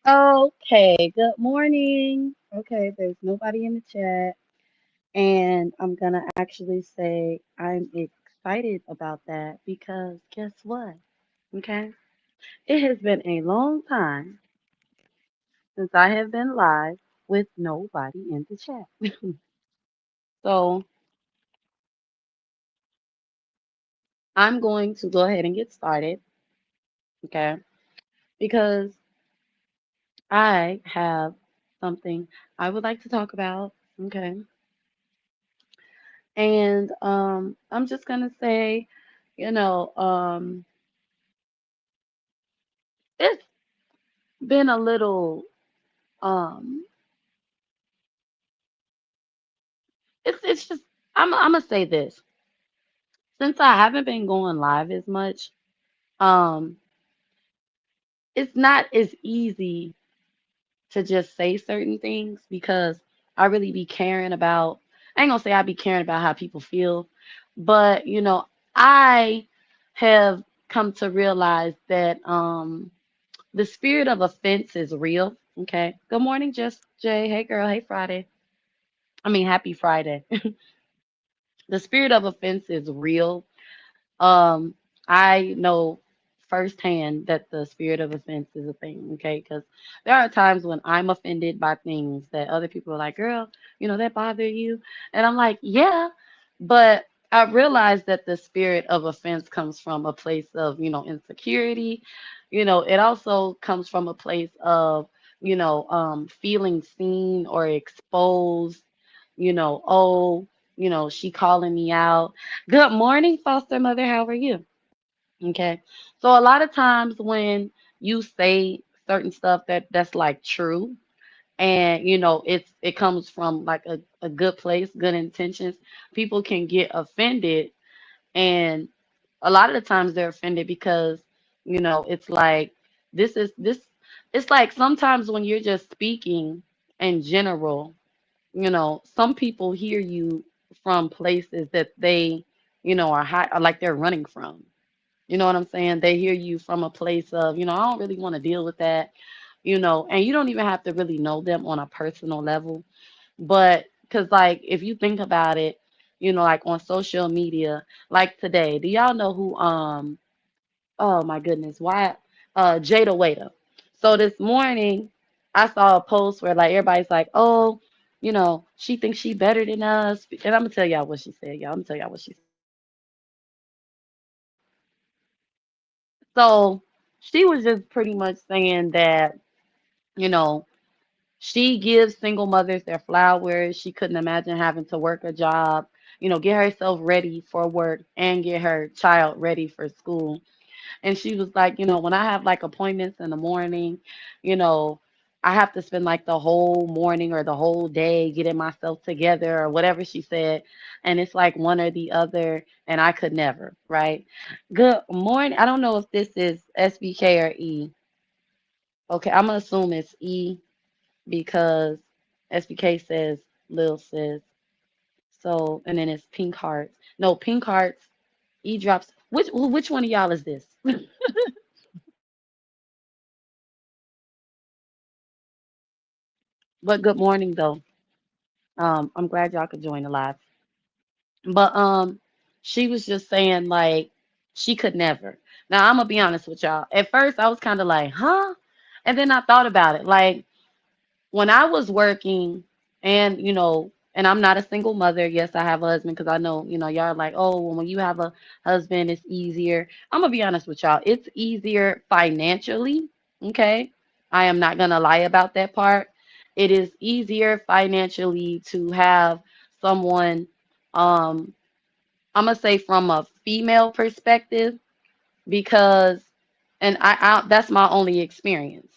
Okay, good morning. Okay, there's nobody in the chat, and I'm gonna actually say I'm excited about that because guess what? Okay, it has been a long time since I have been live with nobody in the chat. So I'm going to go ahead and get started, okay, because I have something I would like to talk about, okay, and I'm just gonna say, you know, it's been a little um it's just I'm gonna say this. Since I haven't been going live as much, um it's not as easy to just say certain things because I really be caring about I ain't gonna say I be caring about how people feel, but I have come to realize that the spirit of offense is real. Okay. Good morning, Just Jay. Hey girl, hey Friday. I mean happy Friday. The spirit of offense is real. Um, I know firsthand that the spirit of offense is a thing, okay? Because there are times when I'm offended by things that other people are like, girl, that bother you. And I'm like, yeah, but I realize that the spirit of offense comes from a place of, insecurity. It also comes from a place of, feeling seen or exposed, oh, she calling me out. Good morning, foster mother. How are you? Okay. So a lot of times when you say certain stuff that's like true and it comes from like a good place, good intentions, people can get offended and a lot of the times they're offended because it's like this it's like sometimes when you're just speaking in general, some people hear you from places that they, are high, are like they're running from. You know what I'm saying? They hear you from a place of, I don't really want to deal with that, and you don't even have to really know them on a personal level. But because, like, if you think about it, like on social media, like today, do y'all know who, oh my goodness, why, Jada Waiter. So this morning, I saw a post where like everybody's like, oh, she thinks she better than us. And I'm gonna tell y'all what she said, y'all. I'm gonna tell y'all what she said. So she was just pretty much saying that, you know, she gives single mothers their flowers. She couldn't imagine having to work a job, get herself ready for work and get her child ready for school. And she was like, when I have like appointments in the morning, you know, I have to spend like the whole morning or the whole day getting myself together or whatever she said. And it's like one or the other, and I could never, right? Good morning. I don't know if this is SBK or E. Okay, I'm gonna assume it's E because SBK says Lil sis. So, and then it's Pink Hearts. No, Pink Hearts, E drops. Which one of y'all is this? But good morning though. I'm glad y'all could join the live. But she was just saying like she could never. Now I'm gonna be honest with y'all. At first I was kind of like, huh? And then I thought about it. Like when I was working and and I'm not a single mother. Yes, I have a husband because I know, y'all are like, oh, well, when you have a husband, it's easier. I'm gonna be honest with y'all. It's easier financially. Okay. I am not gonna lie about that part. It is easier financially to have someone, um, I'm gonna say from a female perspective because and I that's my only experience.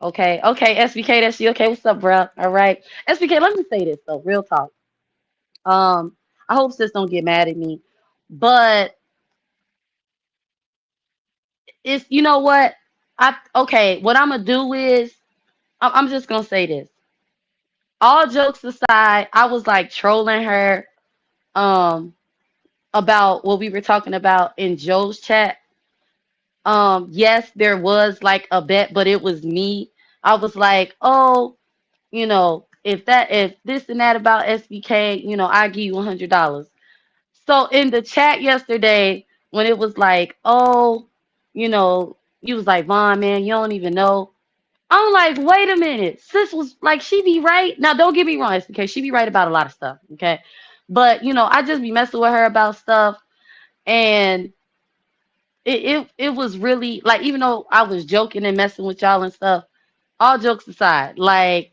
Okay, okay, SBK, that's you. Okay, what's up, bro? All right, SBK. Let me say this though, real talk. Um, I hope sis don't get mad at me, but it's what I okay. What I'm gonna do is I'm just gonna say this. All jokes aside, I was like trolling her um about what we were talking about in Joe's chat. Yes, there was like a bet, but it was me I was like, oh, if this and that about SBK, I give you $100. So in the chat yesterday, when it was like, oh, you was like, Vaughn, man, you don't even know. I'm like, wait a minute. Sis was like, she be right. Now, don't get me wrong, SBK. She be right about a lot of stuff. Okay. But, I just be messing with her about stuff. And it was really like, even though I was joking and messing with y'all and stuff, all jokes aside, like,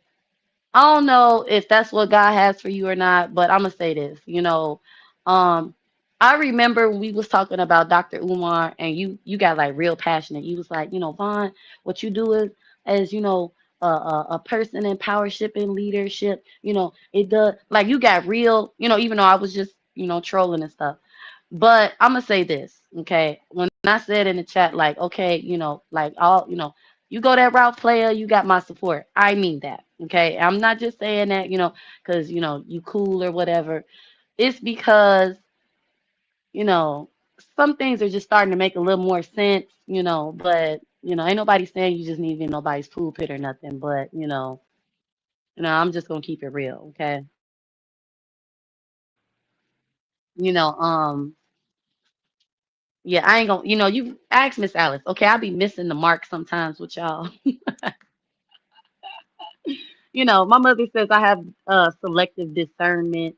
I don't know if that's what God has for you or not, but I'm gonna say this, um, I remember when we was talking about Dr. Umar, and you got like real passionate. You was like, Vaughn, what you do is as a person in powership and leadership, it does like you got real, even though I was just trolling and stuff. But I'm gonna say this, okay? When I said in the chat, like, okay, like all, you go that route, player, you got my support. I mean that, okay? I'm not just saying that, because you cool or whatever. It's because you know some things are just starting to make a little more sense, But ain't nobody saying you just need to be in nobody's pool pit or nothing. But I'm just gonna keep it real, okay? You know, um, yeah, I ain't gonna, you ask Miss Alice. Okay, I be missing the mark sometimes with y'all. My mother says I have selective discernment,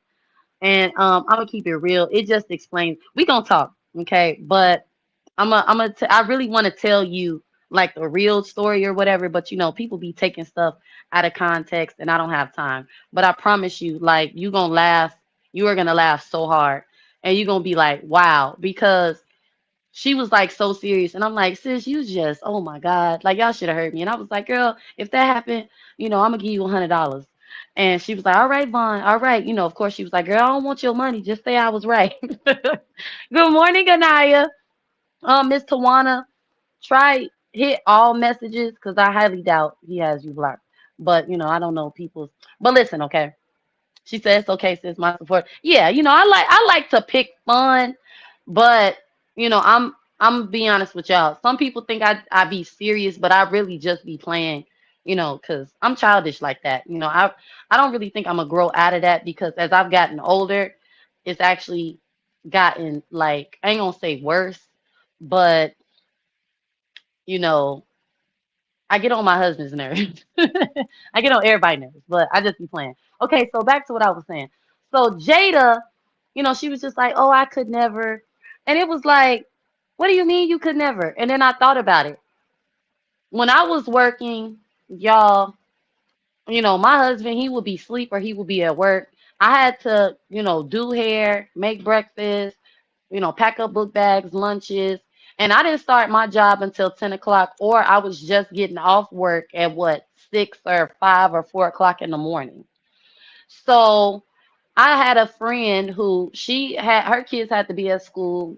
and I'm gonna keep it real. It just explains. We gonna talk, okay? But I really want to tell you like the real story or whatever. But people be taking stuff out of context, and I don't have time. But I promise you, like you gonna laugh. You are gonna laugh so hard, and you gonna be like, wow, because she was like so serious, and I'm like, sis, you just, oh my God, like y'all should have heard me. And I was like, girl, if that happened, I'm gonna give you $100. And she was like, all right, Vaughn, all right. Of course, she was like, girl, I don't want your money. Just say I was right. Good morning, Anaya. Miss Tawana, try hit all messages because I highly doubt he has you blocked. But I don't know people's. But listen, okay. She says, okay, sis, my support. Yeah, I like to pick fun, but I'm be honest with y'all. Some people think I be serious, but I really just be playing, because I'm childish like that. I don't really think I'm gonna grow out of that because as I've gotten older, it's actually gotten like I ain't gonna say worse, but you know, I get on my husband's nerves. I get on everybody's nerves, but I just be playing. Okay, so back to what I was saying. So Jada, she was just like, "Oh, I could never," and it was like, "What do you mean you could never?" And then I thought about it. When I was working, y'all, my husband, he would be asleep or he would be at work. I had to, do hair, make breakfast, pack up book bags, lunches. And I didn't start my job until 10 o'clock, or I was just getting off work at what, 6 or 5 or 4 o'clock in the morning. So I had a friend who she had her kids had to be at school,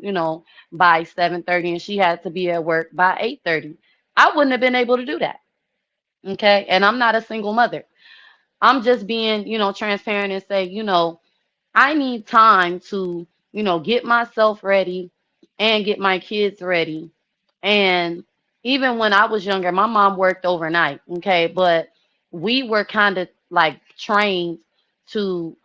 by 7:30, and she had to be at work by 8:30. I wouldn't have been able to do that. Okay. And I'm not a single mother. I'm just being, transparent and say, I need time to, get myself ready and get my kids ready. And even when I was younger, my mom worked overnight, okay, but we were kind of like trained to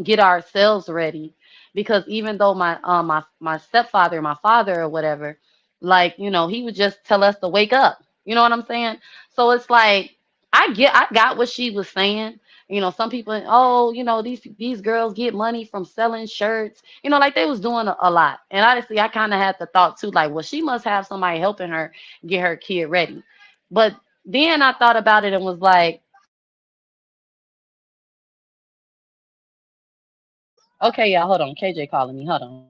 get ourselves ready because even though my stepfather, my father or whatever, like he would just tell us to wake up. You know what I'm saying? So it's like I got what she was saying. Some people, oh, these girls get money from selling shirts. Like they was doing a lot. And honestly, I kind of had the thought too, like, well, she must have somebody helping her get her kid ready. But then I thought about it and was like, okay, y'all, hold on. KJ calling me. Hold on.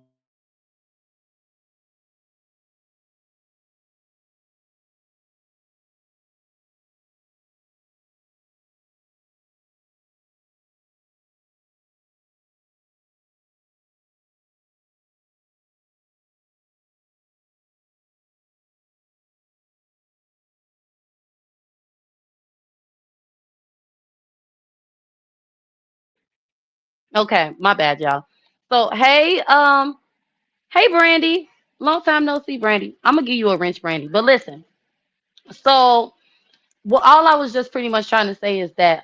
Okay, my bad, y'all. So hey Brandy. Long time no see, Brandy. I'm gonna give you a wrench, Brandy. But listen, so well, all I was just pretty much trying to say is that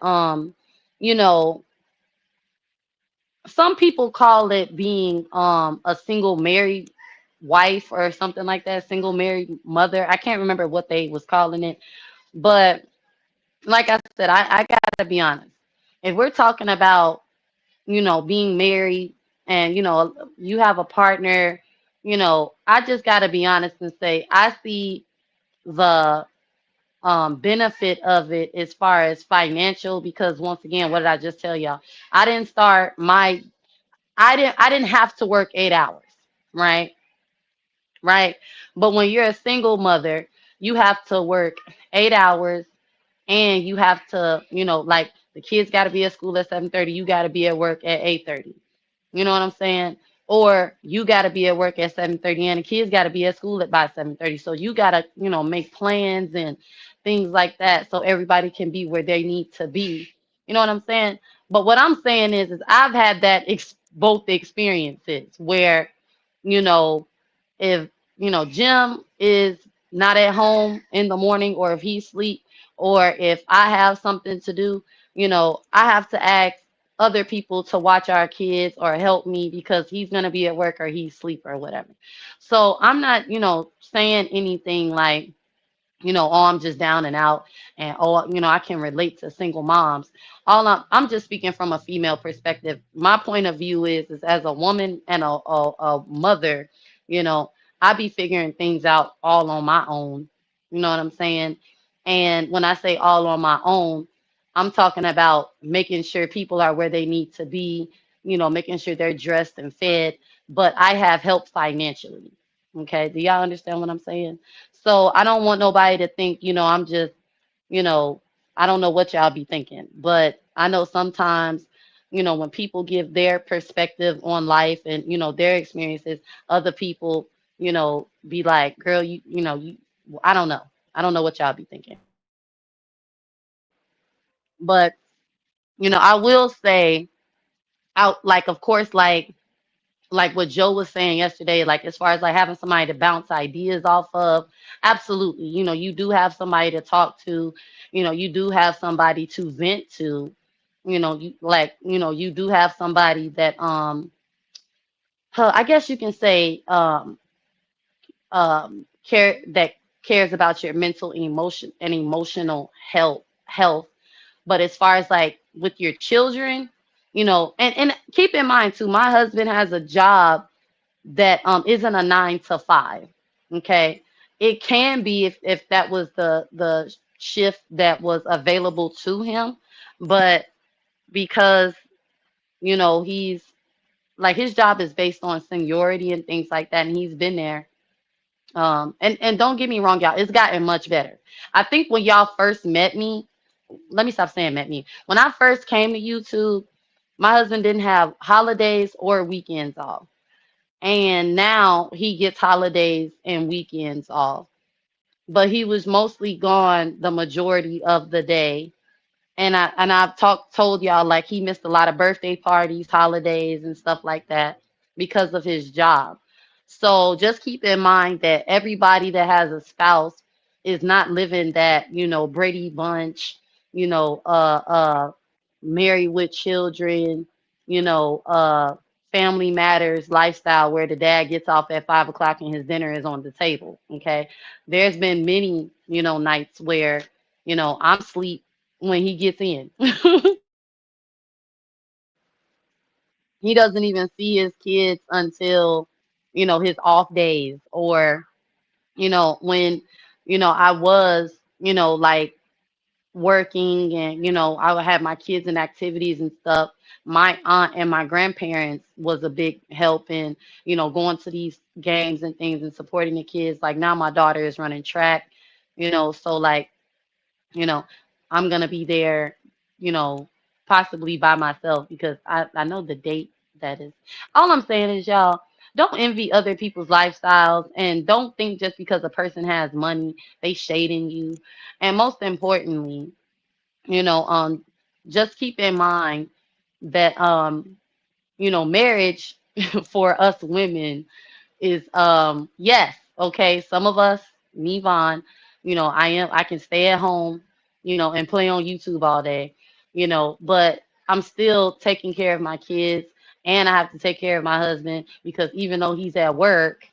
you know, some people call it being a single married wife or something like that, single married mother. I can't remember what they was calling it, but like I said, I gotta be honest. If we're talking about, being married and, you have a partner, I just gotta be honest and say I see the benefit of it as far as financial, because once again, what did I just tell y'all? I didn't start my I didn't have to work 8 hours, right? Right. But when you're a single mother, you have to work 8 hours, and you have to, like, the kids got to be at school at 7:30. You got to be at work at 8:30. You know what I'm saying? Or you got to be at work at 7:30, and the kids got to be at school by 7:30. So you got to, make plans and things like that so everybody can be where they need to be. You know what I'm saying? But what I'm saying is I've had that both experiences where, you know, if, Jim is not at home in the morning, or if he's asleep, or if I have something to do, I have to ask other people to watch our kids or help me because he's going to be at work or he's asleep or whatever. So I'm not, saying anything like, oh, I'm just down and out, and oh, I can relate to single moms. All I'm just speaking from a female perspective. My point of view is as a woman and a mother, you know, I be figuring things out all on my own. You know what I'm saying? And when I say all on my own, I'm talking about making sure people are where they need to be, making sure they're dressed and fed, but I have help financially. Okay, do y'all understand what I'm saying? So I don't want nobody to think, I'm just, you know, I don't know what y'all be thinking, but I know sometimes, when people give their perspective on life and, their experiences, other people, be like, girl, I don't know. I don't know what y'all be thinking. But, I will say out, like, of course, like what Joe was saying yesterday, like as far as like having somebody to bounce ideas off of, absolutely. You do have somebody to talk to, you do have somebody to vent to, you do have somebody that I guess you can say that cares about your mental and emotional health. But as far as like with your children, and keep in mind too, my husband has a job that isn't a 9 to 5. Okay. It can be if that was the shift that was available to him, but because he's like, his job is based on seniority and things like that, and he's been there. And don't get me wrong, y'all, it's gotten much better. I think when y'all first met me, let me stop saying met me. When I first came to YouTube, my husband didn't have holidays or weekends off, and now he gets holidays and weekends off, but he was mostly gone the majority of the day. And I've told y'all, like, he missed a lot of birthday parties, holidays, and stuff like that because of his job. So just keep in mind that everybody that has a spouse is not living that, Brady Bunch, you know, uh uh married with children, you know, uh family matters lifestyle where the dad gets off at 5 o'clock and his dinner is on the table. Okay. There's been many, nights where, I'm asleep when he gets in. He doesn't even see his kids until, his off days, or, when, I was, like, working, and, I would have my kids in activities and stuff. My aunt and my grandparents was a big help in, going to these games and things and supporting the kids. Like, now my daughter is running track, so like, you know, I'm gonna be there, you know, possibly by myself because I know the date that is. All I'm saying is, y'all, don't envy other people's lifestyles, and don't think just because a person has money, they shading you. And most importantly, you know, um, just keep in mind that marriage for us women is yes, okay, some of us, me, Vaughn, I can stay at home, and play on YouTube all day, but I'm still taking care of my kids and I have to take care of my husband because even though he's at work,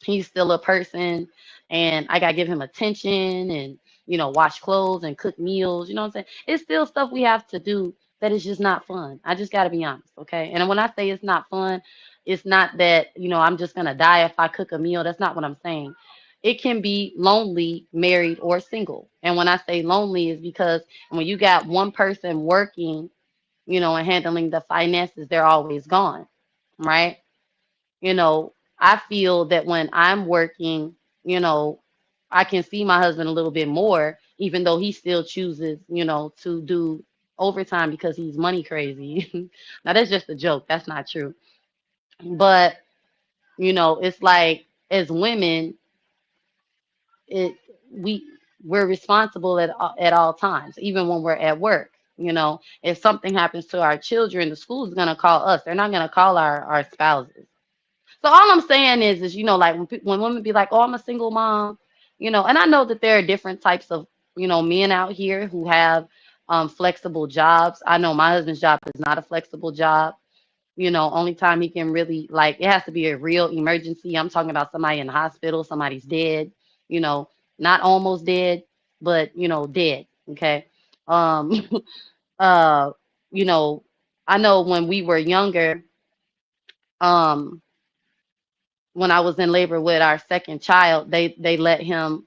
he's still a person and I gotta give him attention and wash clothes and cook meals, you know what I'm saying? It's still stuff we have to do that is just not fun. I just gotta be honest, okay? And when I say it's not fun, it's not that, I'm just gonna die if I cook a meal. That's not what I'm saying. It can be lonely, married, or single. And when I say lonely is because when you got one person working, and handling the finances, they're always gone, right? I feel that when I'm working, you know, I can see my husband a little bit more, even though he still chooses, to do overtime because he's money crazy. Now that's just a joke. That's not true. But, it's like as women, it we we're responsible at all times, even when we're at work. If something happens to our children, the school's gonna call us. They're not gonna call our spouses. So all I'm saying is like when women be like, "Oh, I'm a single mom," and I know that there are different types of men out here who have flexible jobs. I know my husband's job is not a flexible job. Only time he can really like it has to be a real emergency. I'm talking about somebody in the hospital, somebody's dead. You know, not almost dead, but dead. Okay. Um. uh. You know, I know when we were younger. Um when I was in labor with our second child, they let him,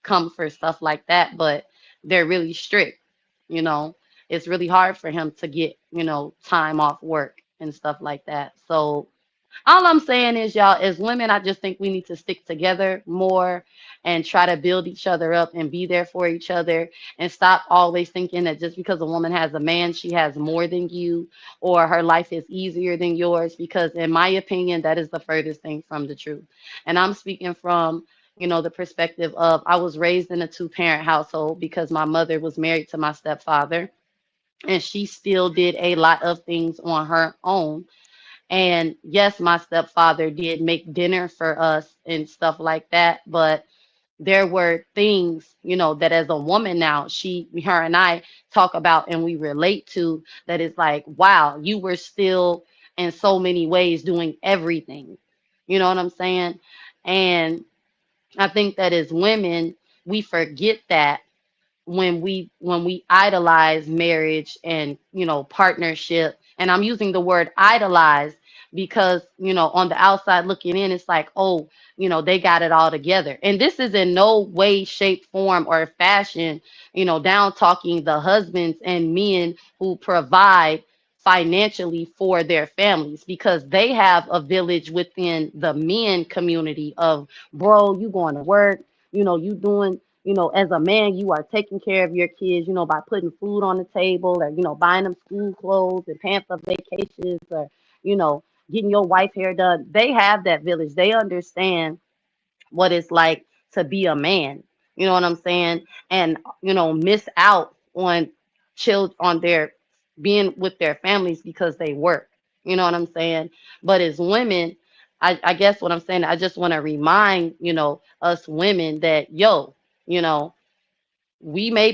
come for stuff like that, but they're really strict, you know. It's really hard for him to get, time off work and stuff like that. So all I'm saying is, y'all, as women, I just think we need to stick together more and try to build each other up and be there for each other and stop always thinking that just because a woman has a man, she has more than you or her life is easier than yours. Because, in my opinion, that is the furthest thing from the truth. And I'm speaking from, the perspective of I was raised in a two-parent household because my mother was married to my stepfather and she still did a lot of things on her own. And yes, my stepfather did make dinner for us and stuff like that, but there were things, that as a woman now, her and I talk about and we relate to that is like, wow, you were still in so many ways doing everything. You know what I'm saying? And I think that as women, we forget that when we idolize marriage and partnership, and I'm using the word idolize because on the outside looking in it's like, oh, they got it all together, and this is in no way, shape, form, or fashion down talking the husbands and men who provide financially for their families, because they have a village within the men community of, bro, you going to work, you doing, as a man, you are taking care of your kids, by putting food on the table or, buying them school clothes and pants for vacations or, getting your wife hair done. They have that village. They understand what it's like to be a man. You know what I'm saying? And, miss out on children, on their being with their families because they work. You know what I'm saying? But as women, I guess what I'm saying, I just want to remind, us women that, yo, you know,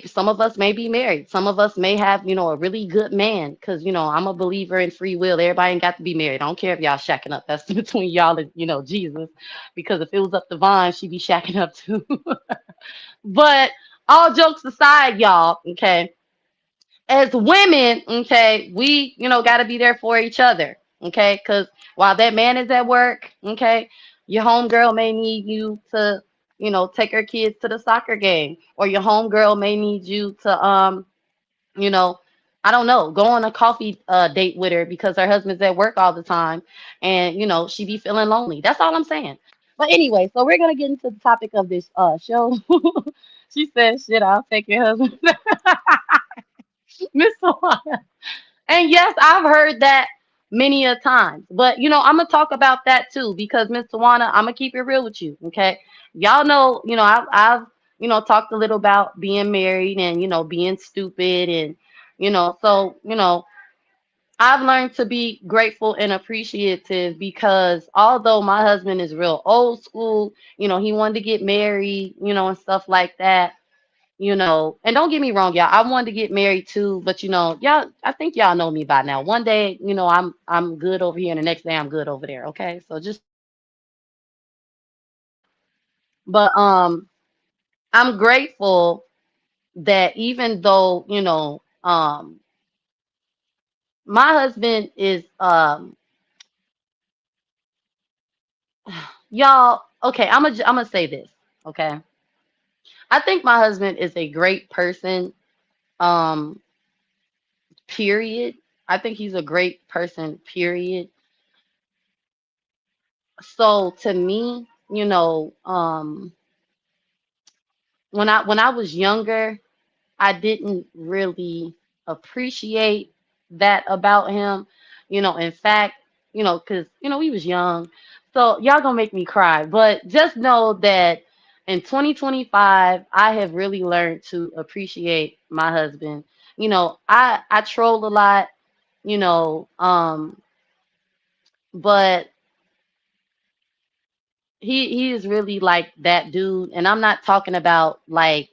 some of us may be married, some of us may have a really good man, because I'm a believer in free will. Everybody ain't got to be married. I don't care if y'all shacking up, that's between y'all and Jesus, because if it was up to Vine, she'd be shacking up too. But all jokes aside, y'all, okay, as women, okay, we, got to be there for each other, okay? Because while that man is at work, okay, your homegirl may need you to, take her kids to the soccer game, or your homegirl may need you to, you know, I don't know, go on a coffee date with her because her husband's at work all the time, and she be feeling lonely. That's all I'm saying. But anyway, so we're gonna get into the topic of this show. She said, "Shit, I'll take your husband." Miss Tawana. And yes, I've heard that many a times. But I'm gonna talk about that too because Miss Tawana, I'm gonna keep it real with you. Okay, y'all know, I've talked a little about being married and being stupid and so I've learned to be grateful and appreciative because although my husband is real old school, he wanted to get married, and stuff like that. And don't get me wrong, y'all. I wanted to get married too, but y'all, I think y'all know me by now. One day, I'm good over here, and the next day I'm good over there. Okay, so just but I'm grateful that even though, my husband is y'all, okay, I'm gonna say this, okay? I think my husband is a great person, um, period. I think he's a great person, period. So to me, when I was younger, I didn't really appreciate that about him. In fact, because we was young. So y'all gonna make me cry. But just know that in 2025, I have really learned to appreciate my husband. I troll a lot, you know, um, but he is really like that dude. And I'm not talking about like,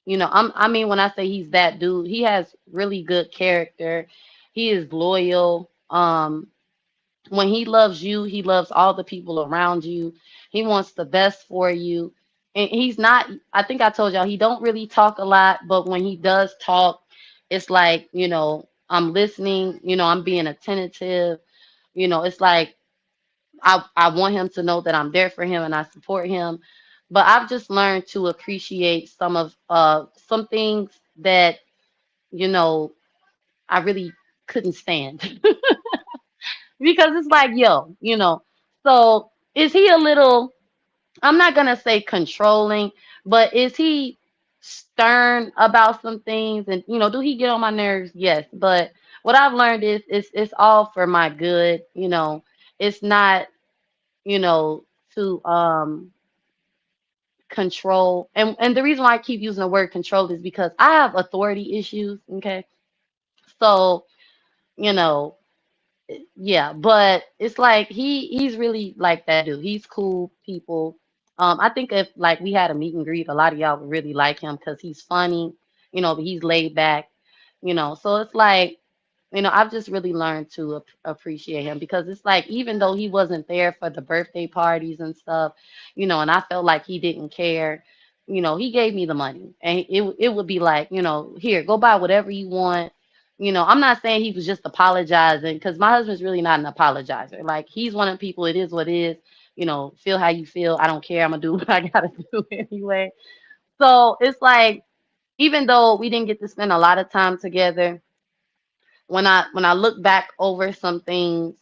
I mean, when I say he's that dude, he has really good character. He is loyal. When he loves you, he loves all the people around you. He wants the best for you. And he's not, I think I told y'all, he don't really talk a lot, but when he does talk, it's like, I'm listening, I'm being attentive. It's like I want him to know that I'm there for him and I support him. But I've just learned to appreciate some things that, you know, I really couldn't stand. Because it's like, yo, So is he a little, I'm not gonna say controlling, but is he stern about some things? And do he get on my nerves? Yes. But what I've learned is it's all for my good. It's not, you know, to control. And the reason why I keep using the word control is because I have authority issues. Okay. So, you know, yeah, but it's like he's really like that dude. He's cool people. I think if like we had a meet and greet, a lot of y'all would really like him because he's funny, but he's laid back, So it's like, I've just really learned to appreciate him because it's like even though he wasn't there for the birthday parties and stuff, and I felt like he didn't care, he gave me the money and it would be like, here, go buy whatever you want. I'm not saying he was just apologizing because my husband's really not an apologizer. Like he's one of the people, it is what it is. Feel how you feel. I don't care. I'm gonna do what I gotta do anyway. So it's like, even though we didn't get to spend a lot of time together, when I look back over some things,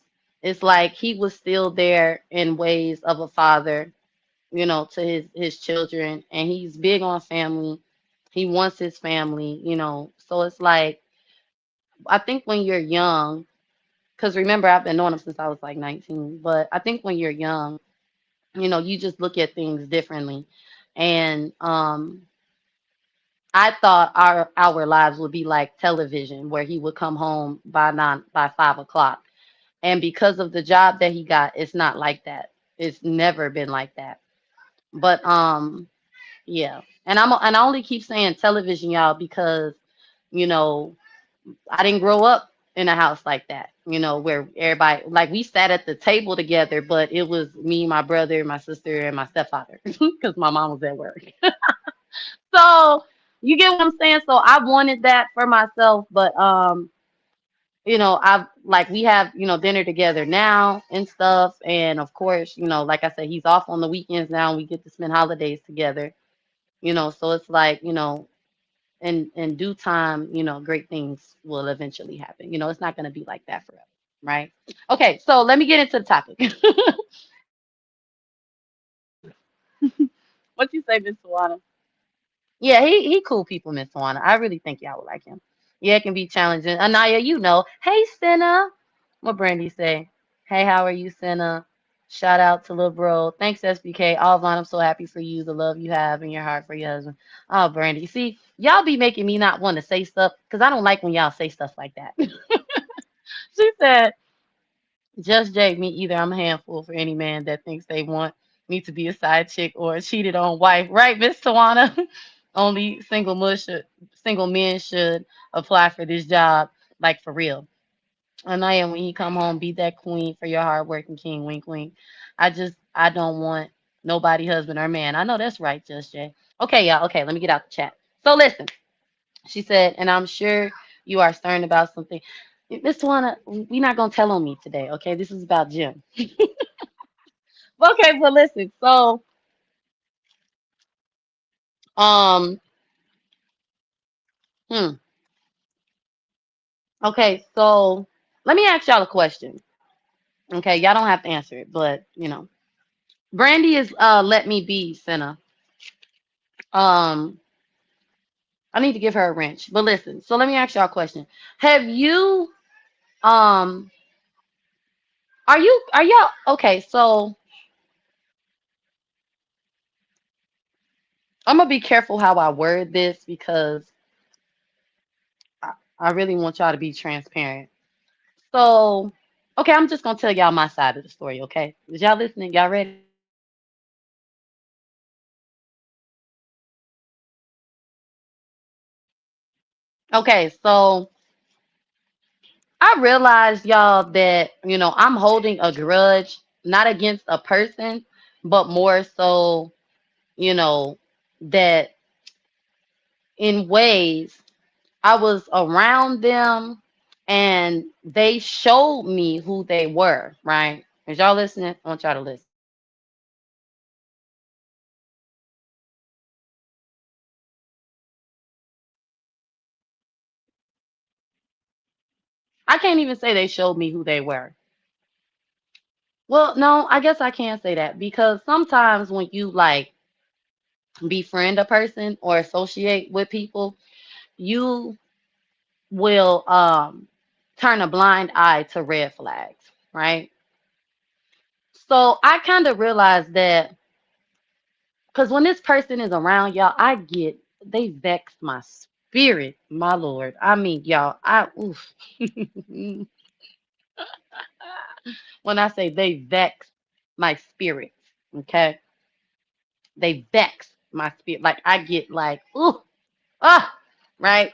it's like he was still there in ways of a father, to his children, and he's big on family. He wants his family. So it's like I think when you're young, because remember I've been knowing him since I was like 19, but I think when you're young, you just look at things differently, and I thought our lives would be like television, where he would come home by 5 o'clock. And because of the job that he got, it's not like that. It's never been like that. But yeah. And I only keep saying television, y'all, because you know, I didn't grow up in a house like that, where everybody like we sat at the table together, but it was me, my brother, my sister, and my stepfather because my mom was at work. So you get what I'm saying? So I wanted that for myself, but I've like we have, dinner together now and stuff. And of course, like I said, he's off on the weekends now and we get to spend holidays together, so it's like, in due time, great things will eventually happen. It's not gonna be like that forever, right? Okay, so let me get into the topic. What you say, Miss Tawana? Yeah, he cool people, Miss Tawana. I really think y'all would like him. Yeah, it can be challenging. Anaya, hey Senna. What Brandy say? Hey, how are you, Senna? Shout out to Lil Bro. Thanks, SBK. Alvon, I'm so happy for you, the love you have in your heart for your husband. Oh, Brandy. See, y'all be making me not want to say stuff because I don't like when y'all say stuff like that. She said, just Jake, me either. I'm a handful for any man that thinks they want me to be a side chick or a cheated on wife. Right, Miss Tawana? Only single men should apply for this job, like for real. And I am when you come home, be that queen for your hard working king, wink wink. I don't want nobody husband or man. I know that's right, Just Jay. Okay, y'all. Okay, let me get out the chat. So listen, she said, and I'm sure you are concerned about something. Miss Tawana, we're not gonna tell on me today, okay? This is about Jim. Okay, but listen, so um hmm, okay, so let me ask y'all a question. Okay, y'all don't have to answer it, but Brandy is let me be Senna. Um I need to give her a wrench. But listen, so let me ask y'all a question. Have you um are y'all okay, so I'm gonna be careful how I word this because I really want y'all to be transparent. So okay, I'm just gonna tell y'all my side of the story, okay? Is y'all listening? Y'all ready? Okay, so I realized y'all that I'm holding a grudge not against a person, but more so, you know, that in ways I was around them and they showed me who they were, right? Is y'all listening? I want y'all to listen. I can't even say they showed me who they were. Well, no, I guess I can't say that because sometimes when you like befriend a person or associate with people, you will turn a blind eye to red flags, right? So I kind of realized that because when this person is around y'all, they vex my spirit, my lord. I mean, y'all, I oof. When I say they vex my spirit, okay, they vex my spirit. Like I get like ooh ah right.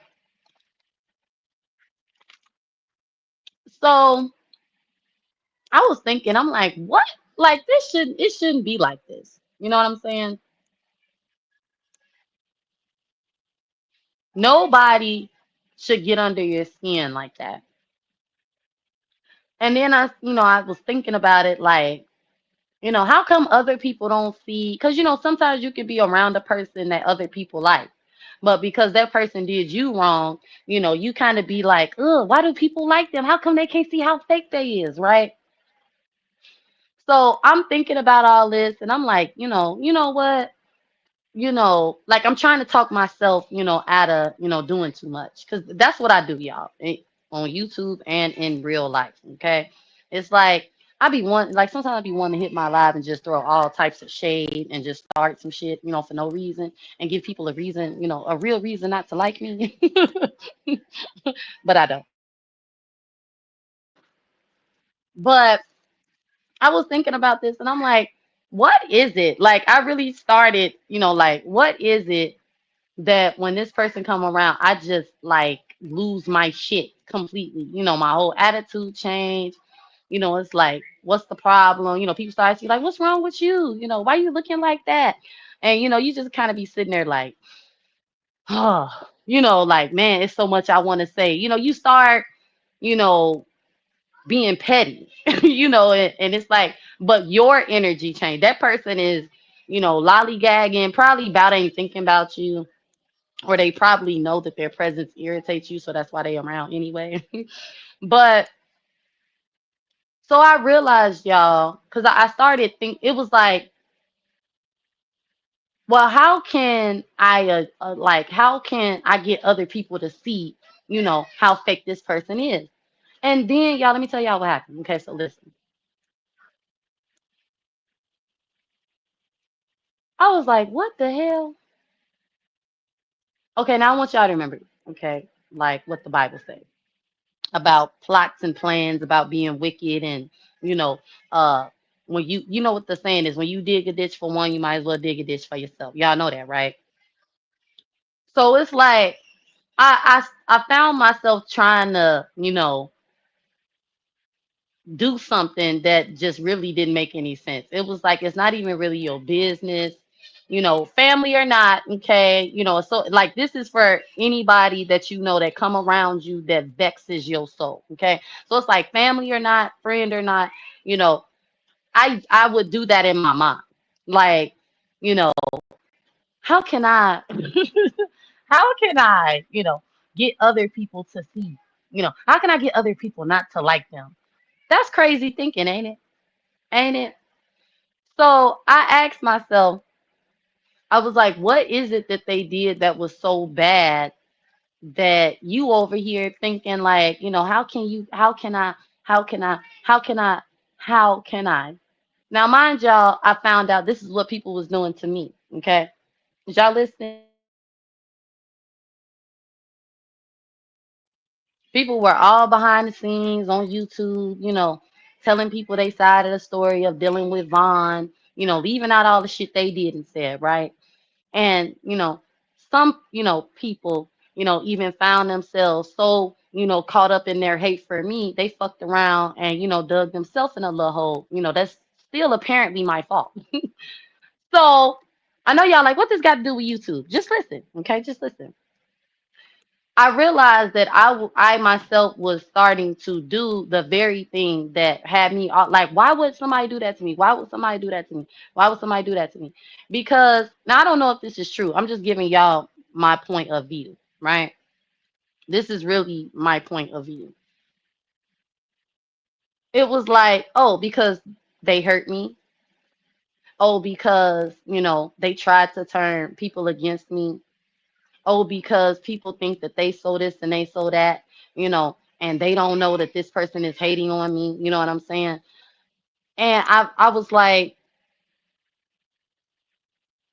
So I was thinking, I'm like, what? Like it shouldn't be like this. You know what I'm saying? Nobody should get under your skin like that. And then I was thinking about it like, how come other people don't see? Because, sometimes you can be around a person that other people like. But because that person did you wrong, you kind of be like, ugh, why do people like them? How come they can't see how fake they is, right? So I'm thinking about all this and I'm like, you know what? Like I'm trying to talk myself, out of, doing too much. Cause that's what I do, y'all, on YouTube and in real life. Okay. It's like like sometimes I be wanting to hit my live and just throw all types of shade and just start some shit, for no reason and give people a reason, a real reason not to like me. But I don't. But I was thinking about this and I'm like, what is it? Like I really started, like what is it that when this person come around, I just like lose my shit completely. My whole attitude change. It's like, what's the problem? People start asking like, what's wrong with you? Why you looking like that? And you just kind of be sitting there like, oh, like man, it's so much I want to say. You start, you know, being petty, and it's like, but your energy change. That person is, lollygagging, probably about ain't thinking about you or they probably know that their presence irritates you, so that's why they around anyway. But so I realized, y'all, because I started think it was like, well, how can I get other people to see, how fake this person is? And then, y'all, let me tell y'all what happened. Okay, so listen, I was like, what the hell? Okay, now I want y'all to remember, okay, like what the Bible says about plots and plans, about being wicked, and you know, uh, when you know what the saying is, when you dig a ditch for one, you might as well dig a ditch for yourself. Y'all know that, right? So it's like I found myself trying to, do something that just really didn't make any sense. It was like it's not even really your business, family or not, okay? So like this is for anybody that that come around you that vexes your soul, okay? So it's like family or not, friend or not, you know, I would do that in my mind. Like, you know, how can I how can I, get other people to see? How can I get other people not to like them? That's crazy thinking, ain't it? Ain't it? So I asked myself, I was like, what is it that they did that was so bad that you over here thinking like, how can I, how can I, how can I? Now, mind y'all, I found out this is what people was doing to me. Okay. Is y'all listening? People were all behind the scenes on YouTube, telling people they side of the story of dealing with Vaughn, leaving out all the shit they did and said, right? And, some, people, even found themselves so, caught up in their hate for me, they fucked around and, dug themselves in a little hole. That's still apparently my fault. So I know y'all like, what this got to do with YouTube? Just listen, okay? Just listen. I realized that I myself was starting to do the very thing that had me like, why would somebody do that to me? Why would somebody do that to me? Why would somebody do that to me? Because now I don't know if this is true. I'm just giving y'all my point of view, right? This is really my point of view. It was like, oh, because they hurt me. Oh, because, they tried to turn people against me. Oh, because people think that they sow this and they sow that, and they don't know that this person is hating on me. You know what I'm saying? And I was like,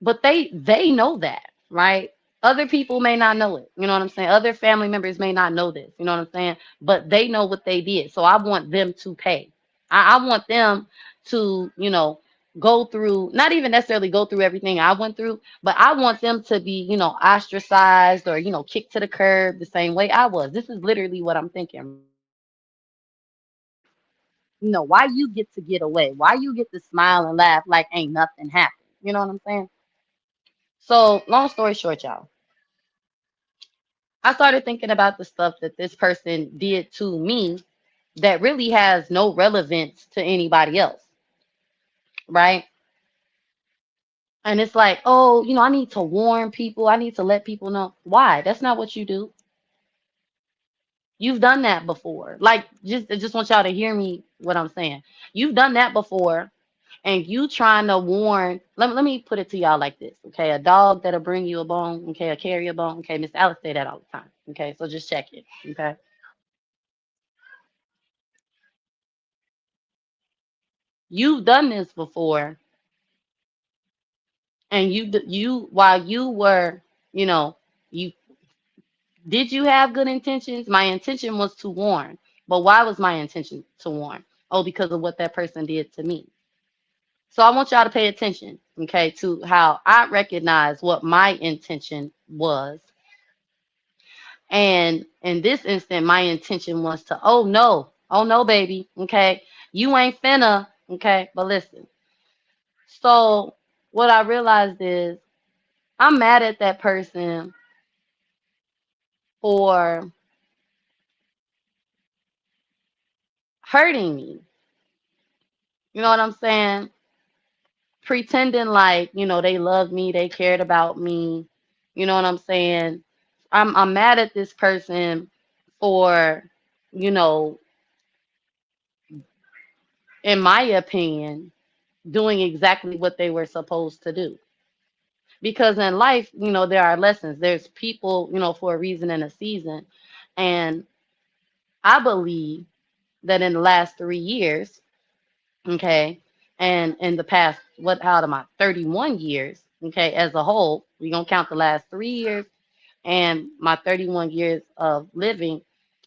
but they know that, right? Other people may not know it. You know what I'm saying? Other family members may not know this. You know what I'm saying? But they know what they did. So I want them to pay. I want them to, go through, not even necessarily go through everything I went through, but I want them to be, ostracized or, kicked to the curb the same way I was. This is literally what I'm thinking, right? Why you get to get away? Why you get to smile and laugh like ain't nothing happened? You know what I'm saying? So, long story short, y'all, I started thinking about the stuff that this person did to me that really has no relevance to anybody else, right? And it's like, oh, I need to warn people. I need to let people know. Why? That's not what you do. You've done that before. Like, I just want y'all to hear me what I'm saying. You've done that before, and you trying to warn. Let me put it to y'all like this, okay? A dog that'll bring you a bone, okay? A carry a bone, okay? Miss Alice say that all the time, okay? So just check it, okay? You've done this before, and you while you were, you know, you did you have good intentions? My intention was to warn, but why was my intention to warn? Oh, because of what that person did to me. So I want y'all to pay attention, okay, to how I recognize what my intention was. And in this instant, my intention was to, oh no, baby, okay, you ain't finna, okay. But listen, so what I realized is I'm mad at that person for hurting me. You know what I'm saying? Pretending like, they loved me, they cared about me. You know what I'm saying? I'm mad at this person for, you know, in my opinion, doing exactly what they were supposed to do. Because in life, there are lessons. There's people, for a reason and a season. And I believe that in the last 3 years, okay, and in the past, how am I, 31 years, okay, as a whole, we're going to count the last 3 years and my 31 years of living,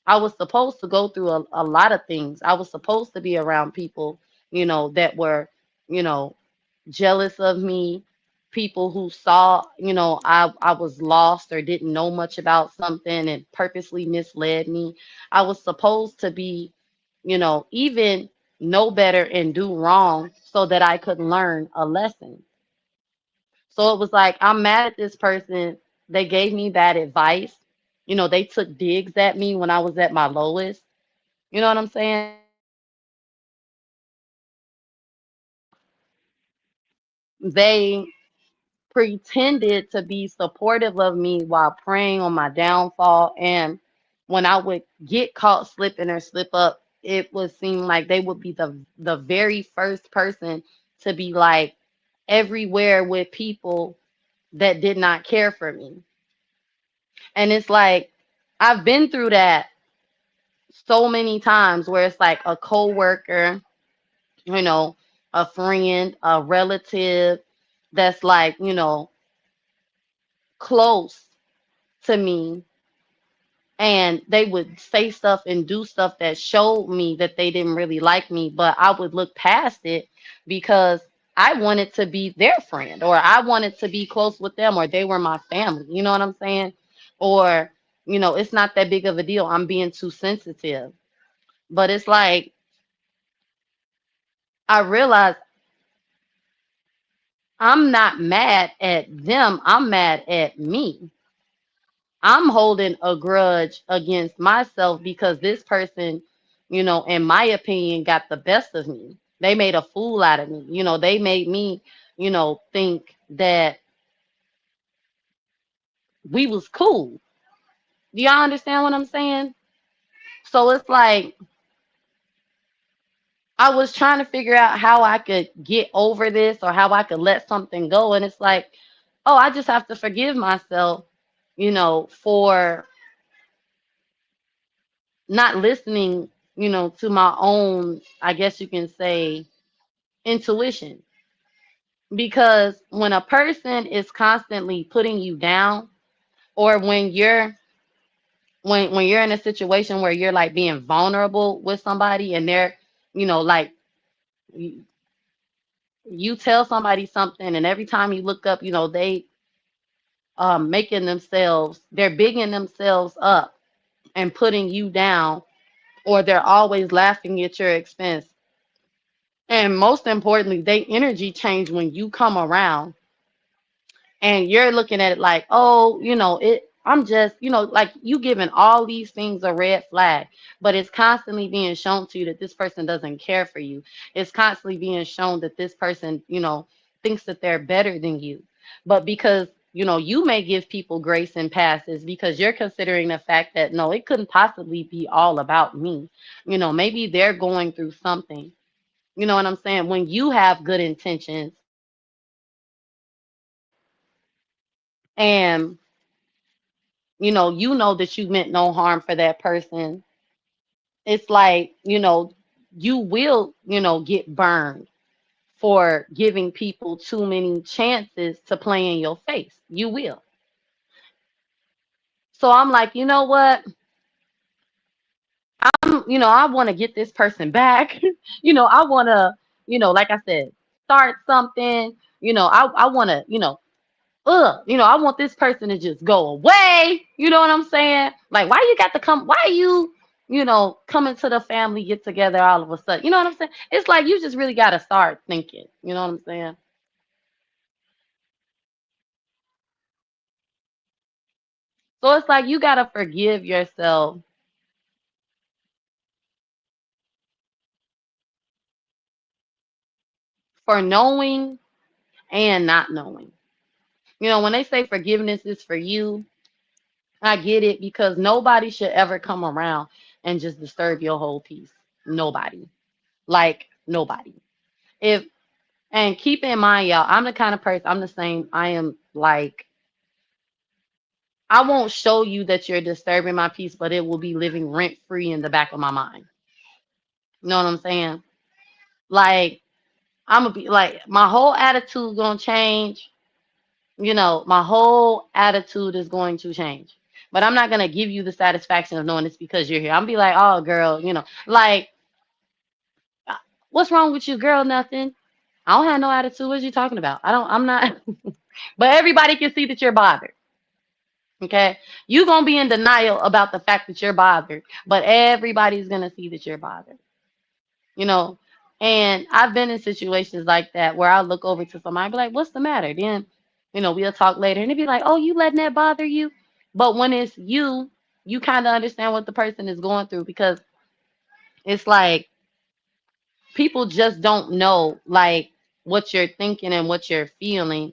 I was supposed to go through a lot of things. I was supposed to be around people, that were, you know, jealous of me, people who saw, I was lost or didn't know much about something and purposely misled me. I was supposed to be, even know better and do wrong so that I could learn a lesson. So it was like, I'm mad at this person. They gave me bad advice. They took digs at me when I was at my lowest. You know what I'm saying? They pretended to be supportive of me while preying on my downfall. And when I would get caught slipping or slip up, it would seem like they would be the very first person to be like everywhere with people that did not care for me. And it's like I've been through that so many times where it's like a coworker, you know, a friend, a relative that's like, close to me, and they would say stuff and do stuff that showed me that they didn't really like me, but I would look past it because I wanted to be their friend, or I wanted to be close with them, or they were my family. You know what I'm saying? Or, it's not that big of a deal. I'm being too sensitive. But it's like I realized I'm not mad at them. I'm mad at me. I'm holding a grudge against myself because this person, in my opinion, got the best of me. They made a fool out of me. They made me, think that we was cool. Do y'all understand what I'm saying? So it's like I was trying to figure out how I could get over this or how I could let something go. And it's like, oh, I just have to forgive myself, for not listening, to my own, I guess you can say, intuition. Because when a person is constantly putting you down, or when you're in a situation where you're like being vulnerable with somebody and they're, like you, you tell somebody something and every time you look up, they making themselves, they're bigging themselves up and putting you down, or they're always laughing at your expense. And most importantly, they energy change when you come around, and you're looking at it like, oh, I'm just, like you giving all these things a red flag, but it's constantly being shown to you that this person doesn't care for you. It's constantly being shown that this person, thinks that they're better than you. But because, you may give people grace and passes because you're considering the fact that no, it couldn't possibly be all about me. Maybe they're going through something. You know what I'm saying? When you have good intentions and you know that you meant no harm for that person, it's like, you will, get burned for giving people too many chances to play in your face. You will. So I'm like, you know what? I want to get this person back. I want to, like I said, start something. I want to, I want this person to just go away. You know what I'm saying? Like, why you got to come? Why you, coming to the family get together all of a sudden? You know what I'm saying? It's like you just really got to start thinking. You know what I'm saying? So it's like you got to forgive yourself for knowing and not knowing. When they say forgiveness is for you, I get it because nobody should ever come around and just disturb your whole peace. Nobody. Like, nobody. If And keep in mind, y'all, I'm the kind of person, I'm the same. I am like, I won't show you that you're disturbing my peace, but it will be living rent free in the back of my mind. You know what I'm saying? Like, I'm gonna be like, my whole attitude gonna change. My whole attitude is going to change. But I'm not gonna give you the satisfaction of knowing it's because you're here. I'm be like, oh, girl, like, what's wrong with you, girl? Nothing. I don't have no attitude. What are you talking about? I'm not. But everybody can see that you're bothered. Okay. You're going to be in denial about the fact that you're bothered, but everybody's going to see that you're bothered, you know. And I've been in situations like that where I'll look over to somebody and be like, what's the matter? Then, we'll talk later and they'll be like, oh, you letting that bother you? But when it's you, you kind of understand what the person is going through because it's like people just don't know like what you're thinking and what you're feeling.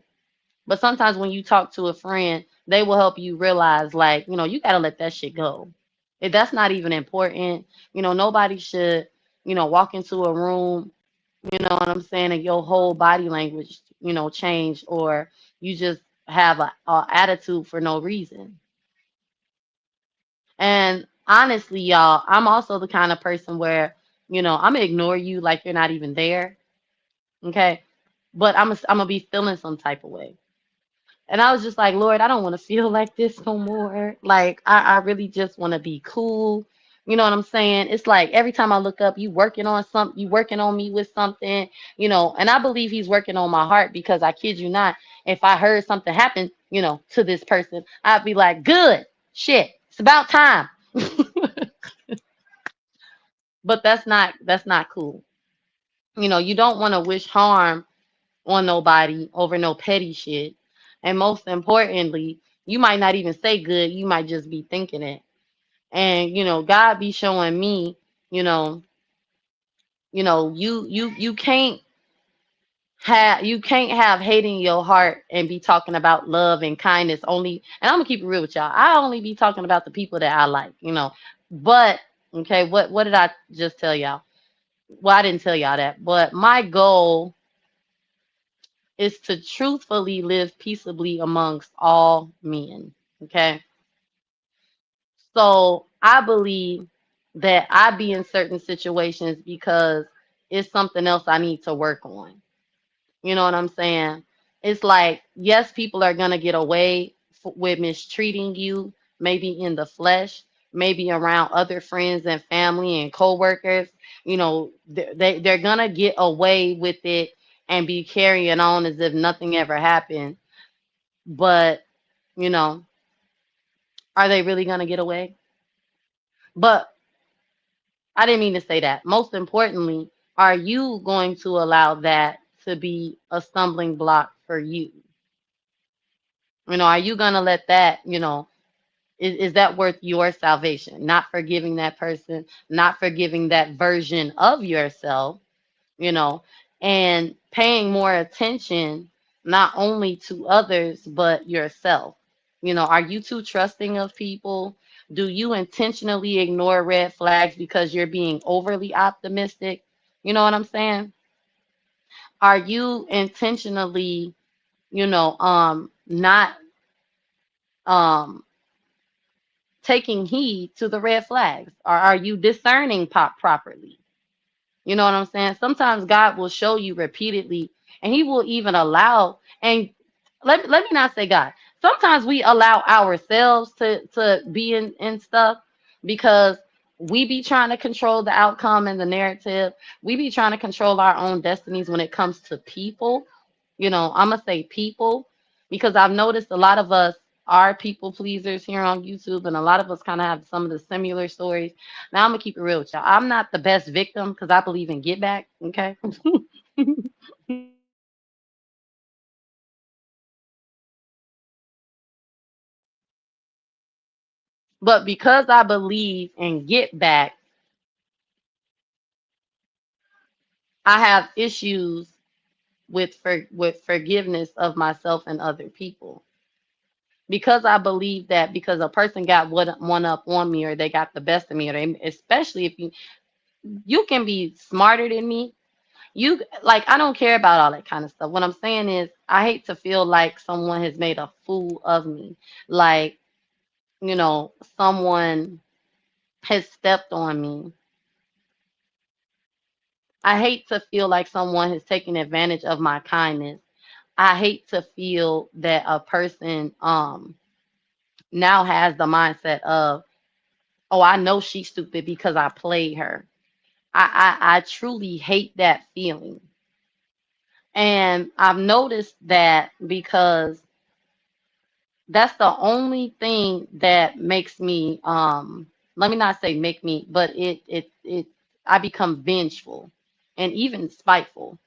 But sometimes when you talk to a friend, they will help you realize, like, you got to let that shit go. If that's not even important, nobody should, walk into a room, you know what I'm saying, and your whole body language, change, or you just have a attitude for no reason. And honestly, y'all, I'm also the kind of person where, I'm gonna ignore you like you're not even there. Okay. But I'm gonna be feeling some type of way. And I was just like, Lord, I don't want to feel like this no more. Like, I really just want to be cool. You know what I'm saying? It's like every time I look up, you working on something, you working on me with something, and I believe he's working on my heart because I kid you not, if I heard something happen, to this person, I'd be like, good shit. It's about time. But that's not cool. You don't want to wish harm on nobody over no petty shit. And most importantly, you might not even say good, you might just be thinking it. And God be showing me, you know, you can't have hate in your heart and be talking about love and kindness only. And I'm gonna keep it real with y'all. I only be talking about the people that I like. But okay, what did I just tell y'all? Well, I didn't tell y'all that, but my goal is to truthfully live peaceably amongst all men. Okay. So I believe that I be in certain situations because it's something else I need to work on. You know what I'm saying? It's like, yes, people are going to get away with mistreating you, maybe in the flesh, maybe around other friends and family and coworkers. They're going to get away with it and be carrying on as if nothing ever happened. But, you know, are they really going to get away? But I didn't mean to say that. Most importantly, are you going to allow that to be a stumbling block for you? Are you going to let that, is that worth your salvation? Not forgiving that person, not forgiving that version of yourself, you know, and paying more attention not only to others, but yourself. Are you too trusting of people? Do you intentionally ignore red flags because you're being overly optimistic? You know what I'm saying? Are you intentionally, not um taking heed to the red flags? Or are you discerning pop properly? You know what I'm saying? Sometimes God will show you repeatedly, and He will even allow. And let me not say God. Sometimes we allow ourselves to be in stuff because we be trying to control the outcome and the narrative. We be trying to control our own destinies when it comes to people. I'm gonna say people because I've noticed a lot of us are people pleasers here on YouTube, and a lot of us kind of have some of the similar stories. Now I'm gonna keep it real with y'all. I'm not the best victim because I believe in get back. Okay. But because I believe in get back, I have issues with forgiveness of myself and other people. Because I believe that because a person got one up on me or they got the best of me, or they, especially if you can be smarter than me. You like I don't care about all that kind of stuff. What I'm saying is I hate to feel like someone has made a fool of me. Like, someone has stepped on me. I hate to feel like someone has taken advantage of my kindness. I hate to feel that a person now has the mindset of, oh, I know she's stupid because I played her. I truly hate that feeling. And I've noticed that because that's the only thing that makes me let me not say make me, but it I become vengeful and even spiteful.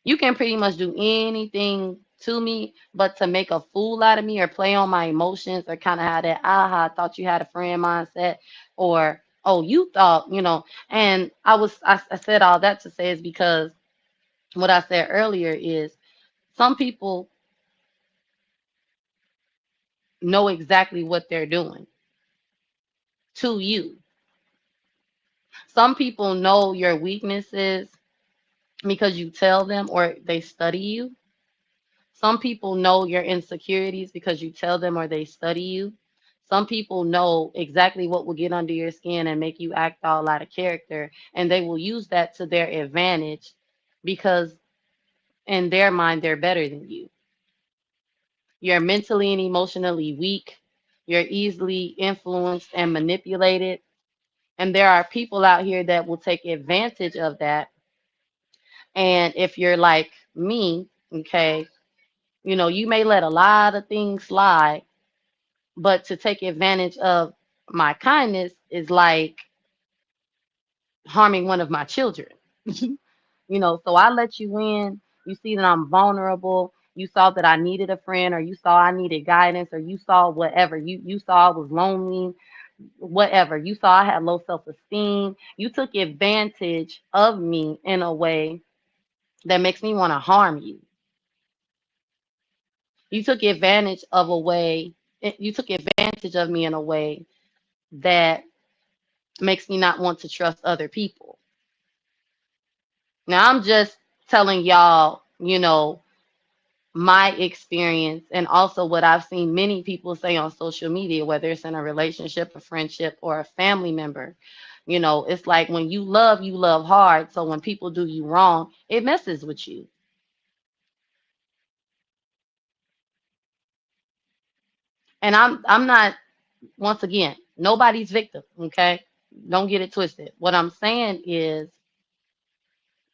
You can pretty much do anything to me, but to make a fool out of me or play on my emotions or kind of have that, aha, I thought you had a friend mindset, or, oh, you thought, and I said all that to say is because what I said earlier is some people know exactly what they're doing to you. Some people know your weaknesses because you tell them or they study you. Some people know your insecurities because you tell them or they study you. Some people know exactly what will get under your skin and make you act all out of character, and they will use that to their advantage because in their mind they're better than you. You're mentally and emotionally weak. You're easily influenced and manipulated. And there are people out here that will take advantage of that. And if you're like me, okay, you may let a lot of things slide, but to take advantage of my kindness is like harming one of my children. So I let you in. You see that I'm vulnerable. You saw that I needed a friend, or you saw I needed guidance, or you saw whatever. You saw I was lonely, whatever. You saw I had low self-esteem. You took advantage of me in a way that makes me want to harm you. You took advantage of a way, you took advantage of me in a way that makes me not want to trust other people. Now I'm just telling y'all, my experience and also what I've seen many people say on social media, whether it's in a relationship, a friendship, or a family member. It's like when you love hard. So when people do you wrong, it messes with you. And I'm not, once again, nobody's victim, okay? Don't get it twisted. What I'm saying is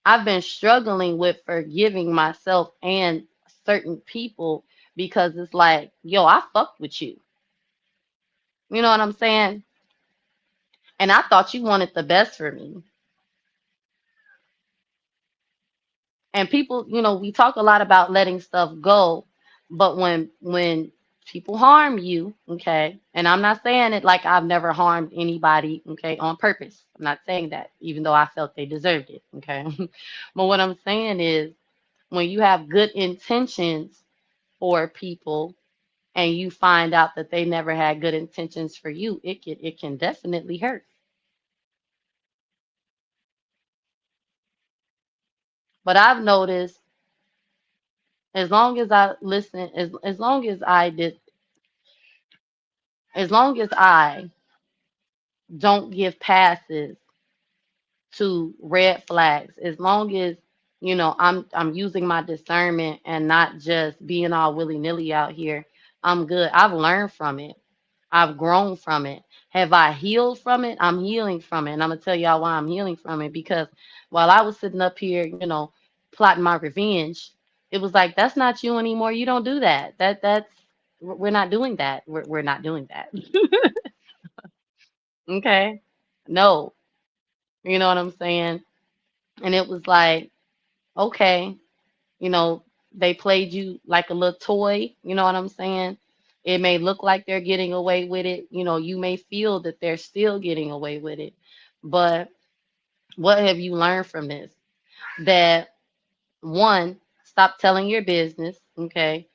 I've been struggling with forgiving myself and certain people because it's like, yo, I fucked with you. You know what I'm saying? And I thought you wanted the best for me. And people, we talk a lot about letting stuff go, but when people harm you, okay, and I'm not saying it like I've never harmed anybody, okay, on purpose. I'm not saying that, even though I felt they deserved it, okay. But what I'm saying is when you have good intentions for people and you find out that they never had good intentions for you, it can definitely hurt. But I've noticed as long as I listen, as long as I did, as long as I don't give passes to red flags, as long as I'm using my discernment and not just being all willy-nilly out here, I'm good. I've learned from it. I've grown from it. Have I healed from it? I'm healing from it. And I'm gonna tell y'all why I'm healing from it, because while I was sitting up here, plotting my revenge, it was like, that's not you anymore. You don't do that. We're not doing that. We're not doing that. Okay. No. You know what I'm saying? And it was like, okay, you know, they played you like a little toy, you know what I'm saying? It may look like they're getting away with it. You may feel that they're still getting away with it. But what have you learned from this? That one, stop telling your business, okay?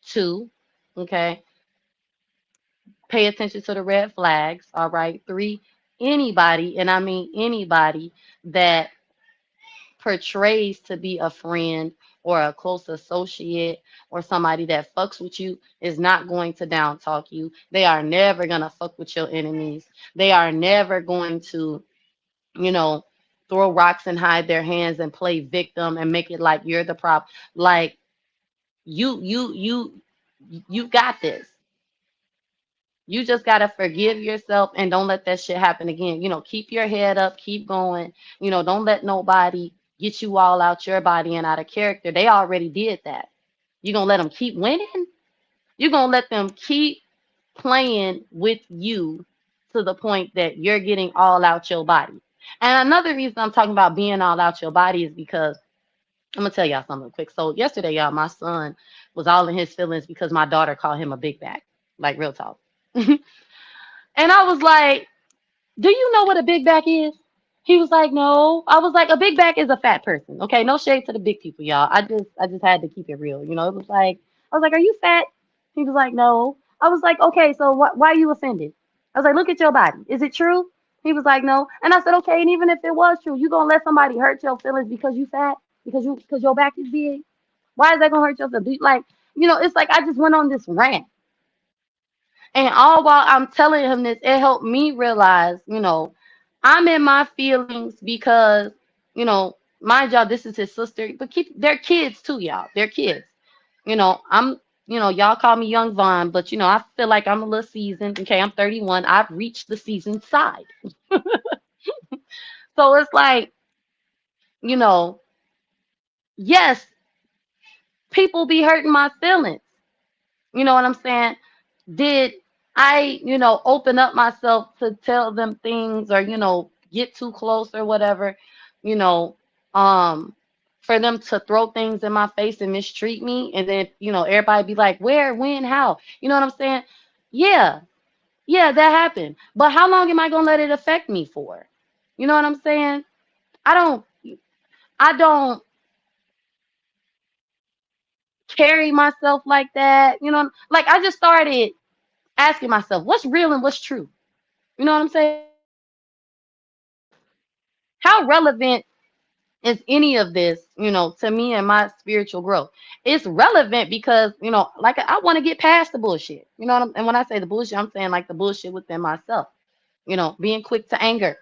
Two, okay, pay attention to the red flags, all right? Three, anybody, and I mean anybody that portrays to be a friend or a close associate or somebody that fucks with you is not going to down talk you. They are never going to fuck with your enemies. They are never going to, you know, throw rocks and hide their hands and play victim and make it like you're the prop. Like you got this. You just got to forgive yourself and don't let that shit happen again. Keep your head up, keep going. Don't let nobody get you all out your body and out of character. They already did that. You gonna let them keep winning? You're gonna let them keep playing with you to the point that you're getting all out your body. And another reason I'm talking about being all out your body is because I'm gonna tell y'all something quick. So yesterday, y'all, my son was all in his feelings because my daughter called him a big back, like real talk. And I was like, "Do you know what a big back is?" He was like, "No." I was like, "A big back is a fat person." Okay, no shade to the big people, y'all. I just had to keep it real. It was like I was like, "Are you fat?" He was like, "No." I was like, "Okay, so why are you offended?" I was like, "Look at your body. Is it true?" He was like, "No." And I said, "Okay, and even if it was true, you gonna let somebody hurt your feelings because you fat? Because your back is big? Why is that gonna hurt your feelings?" Like, it's like I just went on this rant. And all while I'm telling him this, it helped me realize, I'm in my feelings because, mind y'all, this is his sister, but they're kids too, y'all. They're kids. I'm, y'all call me Young Vaughn, but I feel like I'm a little seasoned. Okay, I'm 31. I've reached the seasoned side. So it's like, you know, yes, people be hurting my feelings. You know what I'm saying? Did I, open up myself to tell them things or, get too close or whatever, you know, um, for them to throw things in my face and mistreat me. And then, everybody be like, where, when, how? You know what I'm saying? Yeah, yeah, that happened. But how long am I going to let it affect me for? You know what I'm saying? I don't, I don't carry myself like that. Like I just started asking myself, what's real and what's true? You know what I'm saying? How relevant is any of this, to me and my spiritual growth? It's relevant because, like I want to get past the bullshit. And when I say the bullshit, I'm saying like the bullshit within myself, being quick to anger.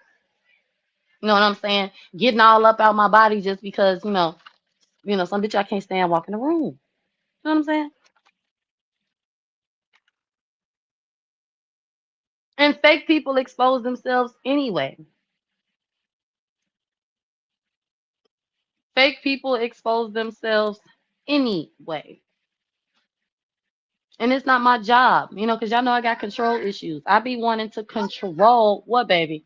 You know what I'm saying? Getting all up out my body just because, some bitch I can't stand walk in the room. You know what I'm saying? And fake people expose themselves anyway. Fake people expose themselves anyway. And it's not my job, because y'all know I got control issues. I be wanting to control what, baby?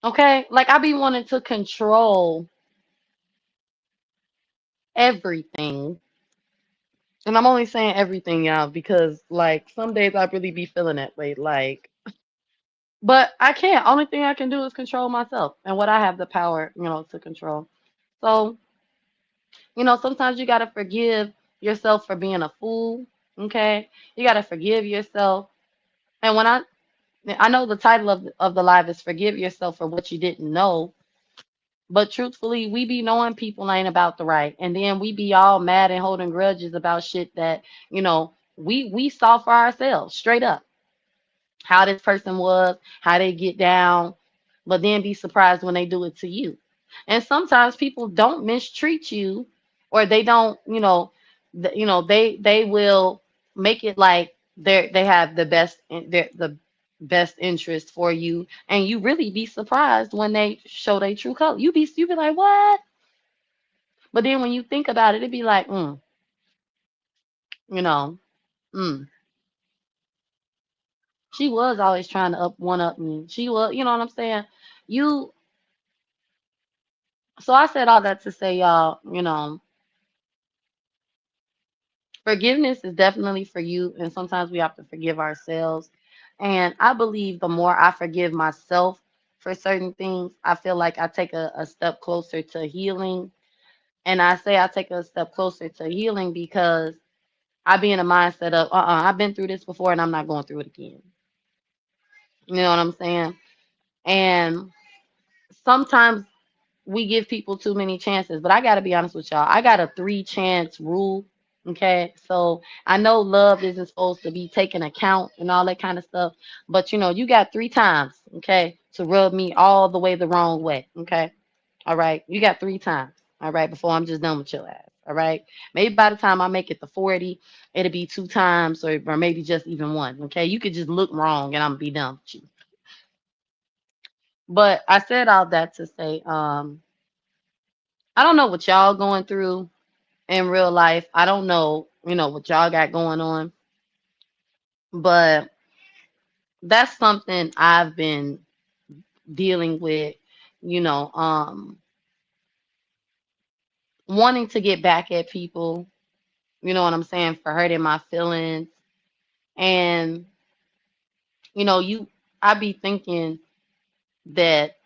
Okay? Like I be wanting to control everything. And I'm only saying everything, y'all, because like some days I really be feeling that way. Like, but I can't. Only thing I can do is control myself and what I have the power, to control. So, sometimes you gotta forgive yourself for being a fool. Okay? You gotta forgive yourself. And I know the title of the live is Forgive Yourself for What You Didn't Know. But truthfully, we be knowing people ain't about the right. And then we be all mad and holding grudges about shit that, we saw for ourselves, straight up. How this person was, how they get down, but then be surprised when they do it to you. And sometimes people don't mistreat you, or they don't, they will make it like they have the best interest for you, and you really be surprised when they show their true color. You be like, what? But then when you think about it, it'd be like, you know, mm, she was always trying to one up me. She was, you know what I'm saying? You So I said all that to say, y'all, forgiveness is definitely for you, and sometimes we have to forgive ourselves. And I believe the more I forgive myself for certain things, I feel like I take a step closer to healing. And I say I take a step closer to healing because I be in a mindset of, I've been through this before and I'm not going through it again. You know what I'm saying? And sometimes we give people too many chances. But I got to be honest with y'all. I got a 3 chance rule. Okay. So I know love isn't supposed to be taken account and all that kind of stuff. But you got 3 times, okay, to rub me all the way the wrong way. Okay. All right. You got 3 times. All right. Before I'm just done with your ass. All right. Maybe by the time I make it to 40, it'll be two times or maybe just even one. Okay. You could just look wrong and I'm be done with you. But I said all that to say, I don't know what y'all going through in real life. I don't know, what y'all got going on, but that's something I've been dealing with, you know, wanting to get back at people, you know what I'm saying, for hurting my feelings. And, you I be thinking that,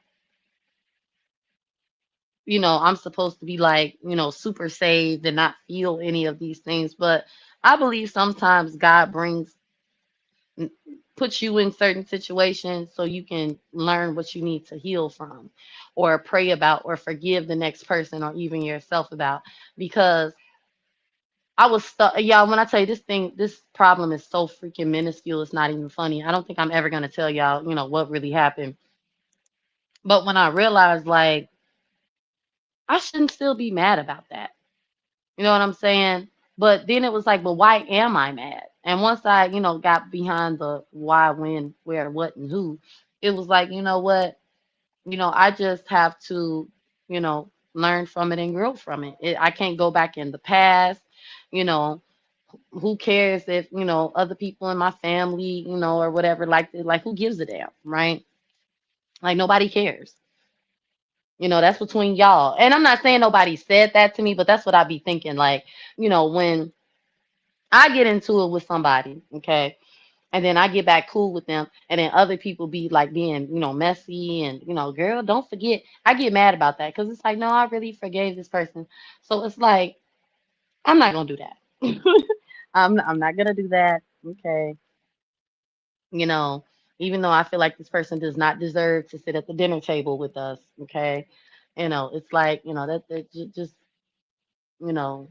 I'm supposed to be like, super saved and not feel any of these things. But I believe sometimes God puts you in certain situations so you can learn what you need to heal from or pray about or forgive the next person or even yourself about. Because I was stuck, y'all. When I tell you this problem is so freaking minuscule, it's not even funny. I don't think I'm ever gonna tell y'all, what really happened. But when I realized, like, I shouldn't still be mad about that. You know what I'm saying? But then it was like, but why am I mad? And once I, got behind the why, when, where, what, and who, it was like, you know what? I just have to, learn from it and grow from it. I can't go back in the past. You know, who cares if, other people in my family, or whatever, like who gives a damn, right? Like nobody cares. That's between y'all. And I'm not saying nobody said that to me, but that's what I be thinking. Like, when I get into it with somebody, okay, and then I get back cool with them, and then other people be like being, messy and, girl, don't forget. I get mad about that because it's like, no, I really forgave this person. So it's like, I'm not gonna do that. I'm not gonna do that. Okay. You know, even though I feel like this person does not deserve to sit at the dinner table with us. Okay. It's like, that just, you know,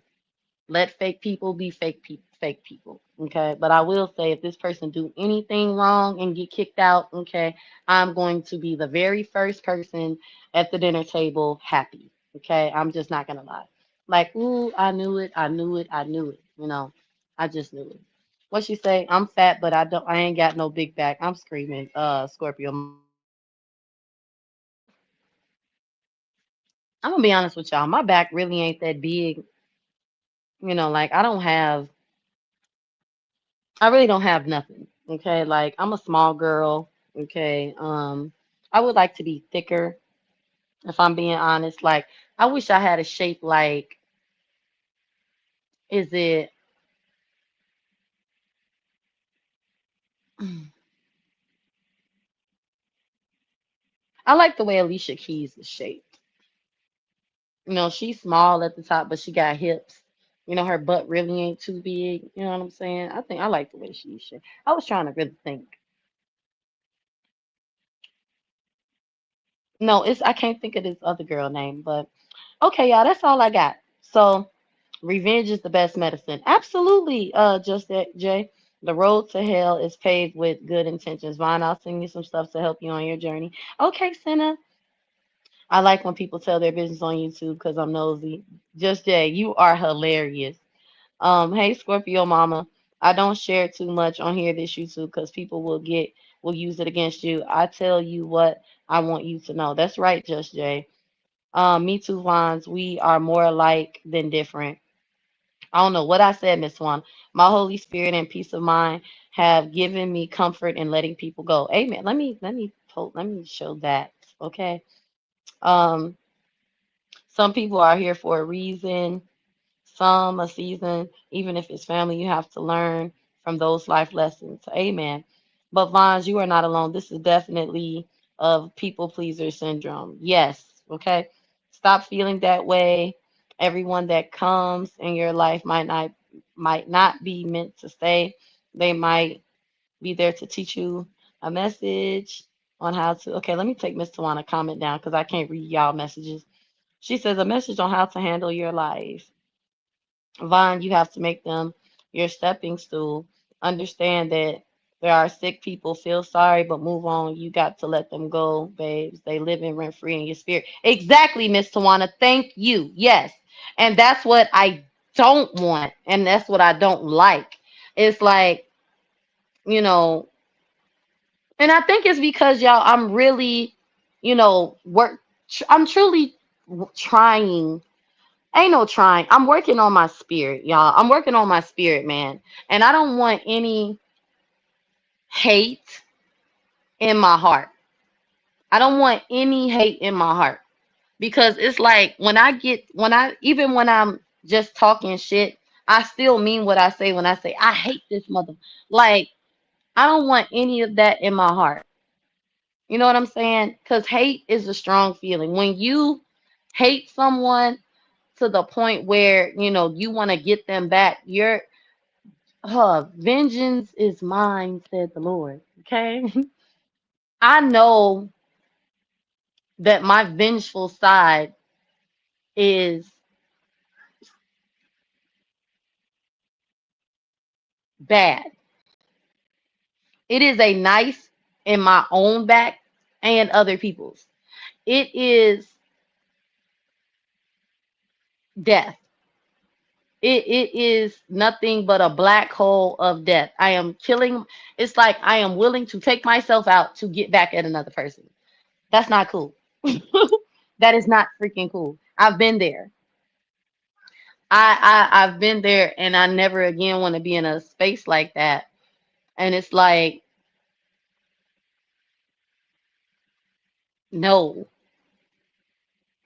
let fake people be fake people. Okay. But I will say if this person do anything wrong and get kicked out, okay, I'm going to be the very first person at the dinner table happy. Okay. I'm just not gonna lie. Like, ooh, I knew it, I knew it, I knew it. I just knew it. What she say? I'm fat, but I ain't got no big back. I'm screaming, Scorpio. I'm gonna be honest with y'all. My back really ain't that big. Like I really don't have nothing. Okay, like I'm a small girl. Okay, I would like to be thicker. If I'm being honest, like I wish I had a shape like, is it? I like the way Alicia Keys is shaped. She's small at the top, but she got hips. Her butt really ain't too big. You know what I'm saying? I think I like the way she's shaped. I was trying to really think. No, I can't think of this other girl name, but okay, y'all, that's all I got. So revenge is the best medicine. Absolutely, just that, Jay. The road to hell is paved with good intentions. Vaughn, I'll send you some stuff to help you on your journey. Okay, Senna. I like when people tell their business on YouTube because I'm nosy. Just Jay, you are hilarious. Hey Scorpio Mama. I don't share too much on here this YouTube because people will use it against you. I tell you what I want you to know. That's right, Just Jay. Me too, Vons. We are more alike than different. I don't know what I said, Miss Swan. My Holy Spirit and peace of mind have given me comfort in letting people go. Amen. Let me show that. Okay. Um, some people are here for a reason, some a season. Even if it's family, you have to learn from those life lessons. Amen. But Vons, you are not alone. This is definitely of people pleaser syndrome. Yes. Okay. Stop feeling that way. Everyone that comes in your life might not be meant to stay. They might be there to teach you a message on how to. Okay, let me take Miss Tawana comment down because I can't read y'all messages. She says a message on how to handle your life. Vaughn, you have to make them your stepping stool. Understand that there are sick people. Feel sorry, but move on. You got to let them go, babes. They live in rent free in your spirit. Exactly, Miss Tawana. Thank you. Yes. And that's what I don't want. And that's what I don't like. It's like, you know, and I think it's because y'all, I'm really, I'm truly trying. Ain't no trying. I'm working on my spirit, y'all. I'm working on my spirit, man. And I don't want any hate in my heart. I don't want any hate in my heart because it's like even when I'm just talking shit, I still mean what I say when I say I hate this mother. Like, I don't want any of that in my heart. You know what I'm saying? Because hate is a strong feeling. When you hate someone to the point where, you want to get them back, vengeance is mine, said the Lord. Okay. I know that my vengeful side is bad. It is a knife in my own back and other people's. It is death. It is nothing but a black hole of death. I am killing. It's like I am willing to take myself out to get back at another person. That's not cool. That is not freaking cool. I've been there. I've been there, and I never again want to be in a space like that. And it's like, no.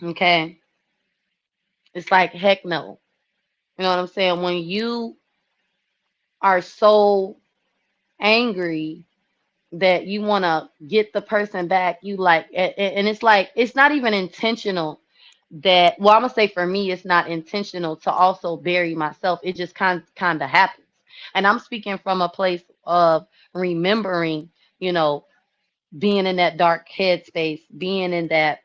Okay. It's like, heck no. You know what I'm saying? When you are so angry that you want to get the person back, you like, and it's like, it's not even intentional. Well, I'm gonna say for me, it's not intentional to also bury myself. It just kind of happens. And I'm speaking from a place of remembering, you know, being in that dark headspace, being in that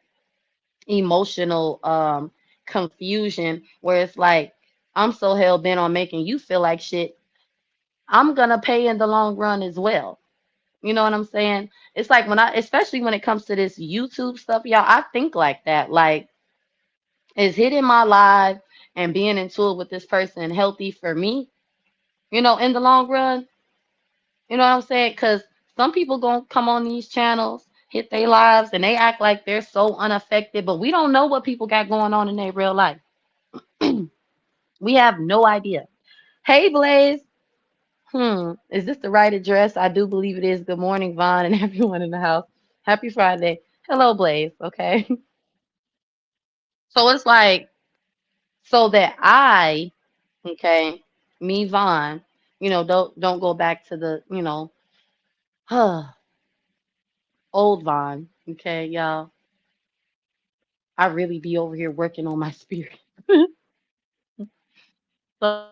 emotional confusion where it's like, I'm so hell bent on making you feel like shit. I'm gonna pay in the long run as well. You know what I'm saying? It's like especially when it comes to this YouTube stuff, y'all, I think like that. Like, is hitting my live and being in tour with this person healthy for me? In the long run, you know what I'm saying? Because some people gonna come on these channels, hit their lives, and they act like they're so unaffected, but we don't know what people got going on in their real life. We have no idea. Hey, Blaze. Is this the right address? I do believe it is. Good morning, Vaughn, and everyone in the house. Happy Friday. Hello, Blaze. Okay. So it's like, so that okay, me, Vaughn, don't go back to the, old Vaughn. Okay, y'all. I really be over here working on my spirit. So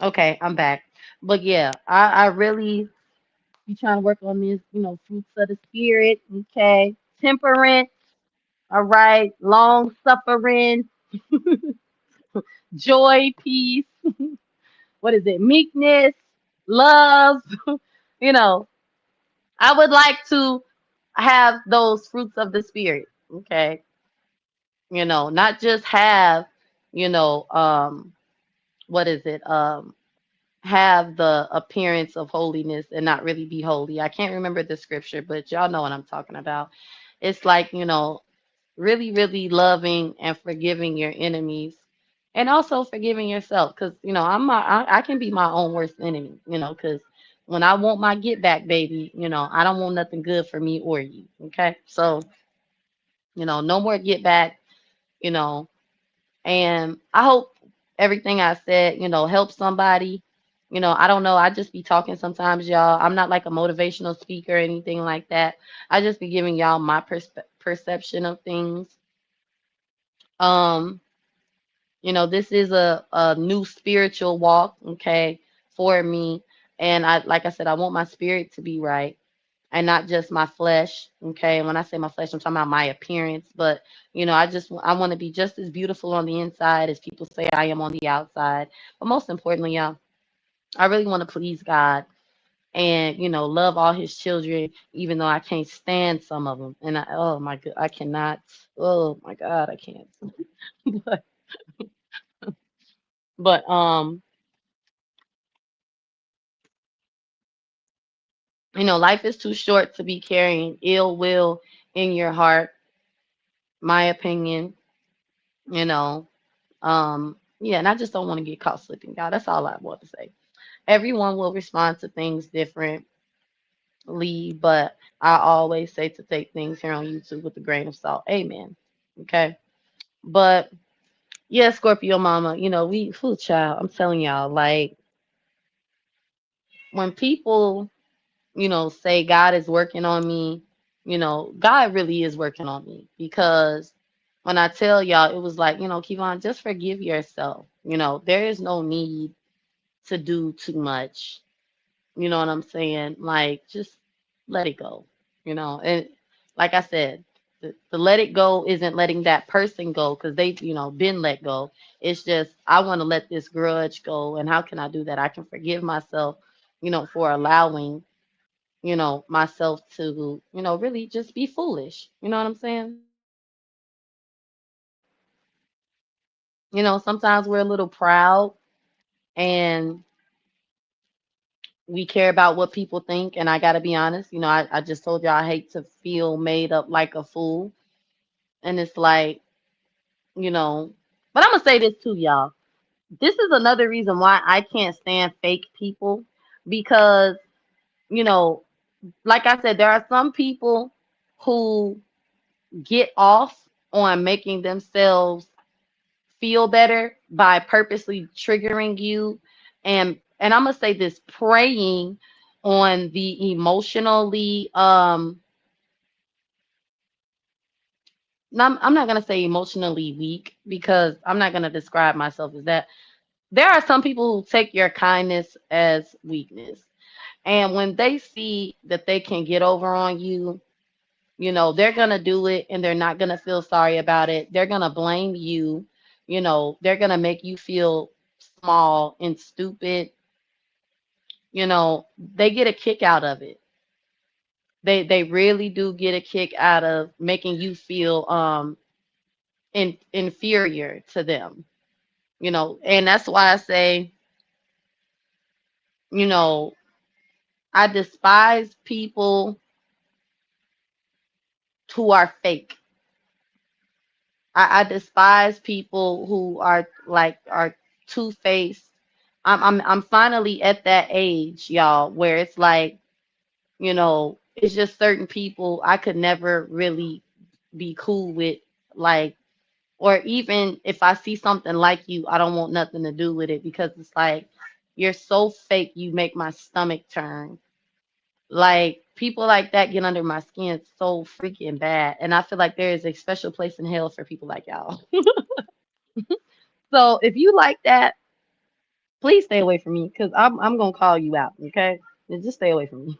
okay, I'm back. But yeah, I really be trying to work on this, fruits of the spirit. Okay, temperance. All right, long suffering, joy, peace. What is it? Meekness, love. you know, I would like to have those fruits of the spirit. Okay, not just have, you know, um, what is it? Have the appearance of holiness and not really be holy. I can't remember the scripture, but y'all know what I'm talking about. It's like, really, really loving and forgiving your enemies and also forgiving yourself. Cause I can be my own worst enemy, cause when I want my get back, baby, I don't want nothing good for me or you. Okay. So, no more get back, you know, and I hope everything I said, helps somebody. I don't know. I just be talking sometimes, y'all. I'm not like a motivational speaker or anything like that. I just be giving y'all my perception of things. Um, this is a new spiritual walk, okay, for me. And like I said, I want my spirit to be right. and not just my flesh. Okay. And when I say my flesh, I'm talking about my appearance. But, I want to be just as beautiful on the inside as people say I am on the outside. But most importantly, y'all, I really want to please God and, love all his children, even though I can't stand some of them. And oh my God, I cannot. Oh my God, I can't. but, but life is too short to be carrying ill will in your heart, my opinion, you know. Yeah, and I just don't want to get caught slipping, y'all. That's all I want to say. Everyone will respond to things differently, but I always say to take things here on YouTube with a grain of salt. Amen. Okay. But yeah, Scorpio mama, food child, I'm telling y'all, like when people, say God is working on me, God really is working on me because when I tell y'all, it was like, Kevon, just forgive yourself. There is no need to do too much. You know what I'm saying? Like, just let it go. And like I said, the let it go isn't letting that person go because they've, been let go. It's just, I want to let this grudge go. And how can I do that? I can forgive myself, for allowing, myself to, really just be foolish. You know what I'm saying? Sometimes we're a little proud and we care about what people think. And I got to be honest, I just told you I hate to feel made up like a fool. And it's like, you know, but I'm going to say this too, y'all. This is another reason why I can't stand fake people because, you know, like I said, there are some people who get off on making themselves feel better by purposely triggering you and I'm gonna say this preying on the emotionally I'm not gonna say emotionally weak because I'm not gonna describe myself as that. There are some people who take your kindness as weakness. And when they see that they can get over on you, they're going to do it and they're not going to feel sorry about it. They're going to blame you. They're going to make you feel small and stupid. They get a kick out of it. They really do get a kick out of making you feel inferior to them. And that's why I say, you know, I despise people who are fake. I despise people who are two-faced. I'm finally at that age, y'all, where it's like, it's just certain people I could never really be cool with, like, or even if I see something like you, I don't want nothing to do with it because it's like you're so fake, you make my stomach turn. Like people like that get under my skin so freaking bad. And I feel like there is a special place in hell for people like y'all. So if you like that, please stay away from me because I'm gonna call you out, okay? And just stay away from me.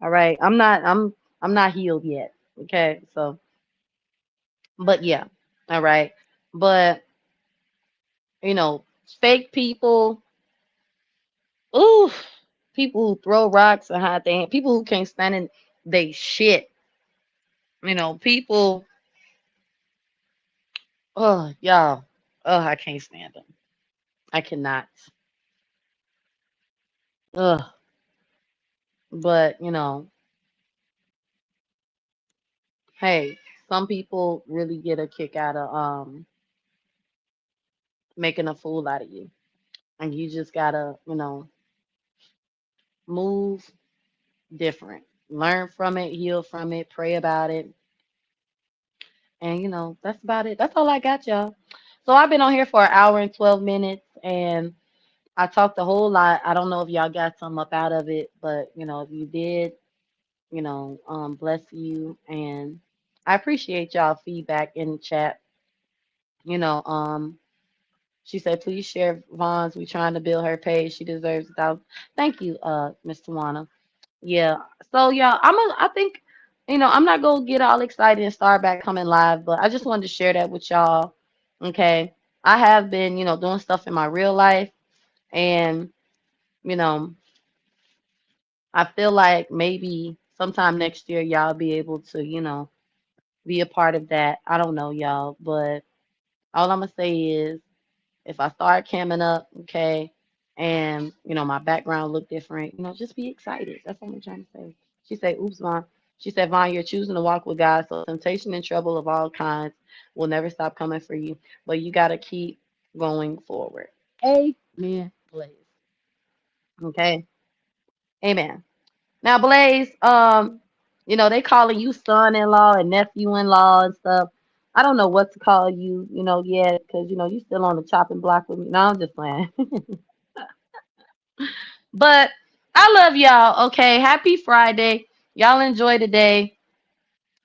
All right. I'm not healed yet. Okay. So but yeah. All right. But you know, fake people, ooh, people who throw rocks and hide their hand, people who can't stand in they shit. People, oh y'all, oh I can't stand them. I cannot. Ugh. But hey, some people really get a kick out of making a fool out of you. And you just gotta, move different. Learn from it, heal from it, pray about it. And that's about it. That's all I got, y'all. So I've been on here for an hour and 12 minutes and I talked a whole lot. I don't know if y'all got some up out of it, but if you did, bless you. And I appreciate y'all feedback in the chat. You know, she said, please share Vaughn's. We trying to build her page. She deserves it. Thank you, Miss Tawana. Yeah. So yeah, I think, I'm not gonna get all excited and start back coming live, but I just wanted to share that with y'all. Okay. I have been, doing stuff in my real life, and, you know, I feel like maybe sometime next year y'all be able to, be a part of that. I don't know, y'all, but all I'm gonna say is if I start camming up, okay, and my background look different, just be excited. That's what I'm trying to say. She said, "Oops, Vaughn." She said, "Vaughn, you're choosing to walk with God, so temptation and trouble of all kinds will never stop coming for you, but you gotta keep going forward." Amen, Blaze. Okay, amen. Now, Blaze, they calling you son-in-law and nephew-in-law and stuff. I don't know what to call you, yet, because you still on the chopping block with me. No, I'm just playing. But I love y'all. Okay, happy Friday. Y'all enjoy the day.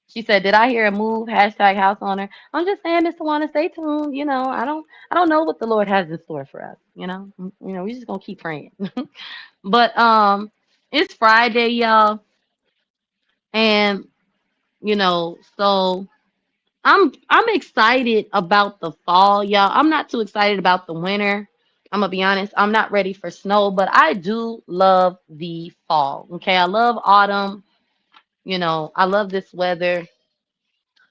She said, "Did I hear a move?" Hashtag house owner. I'm just saying, Mr. Wanna stay tuned. I don't know what the Lord has in store for us. We just gonna keep praying. But it's Friday, y'all, and so I'm excited about the fall, y'all. I'm not too excited about the winter. I'm gonna be honest. I'm not ready for snow, but I do love the fall. Okay, I love autumn. I love this weather.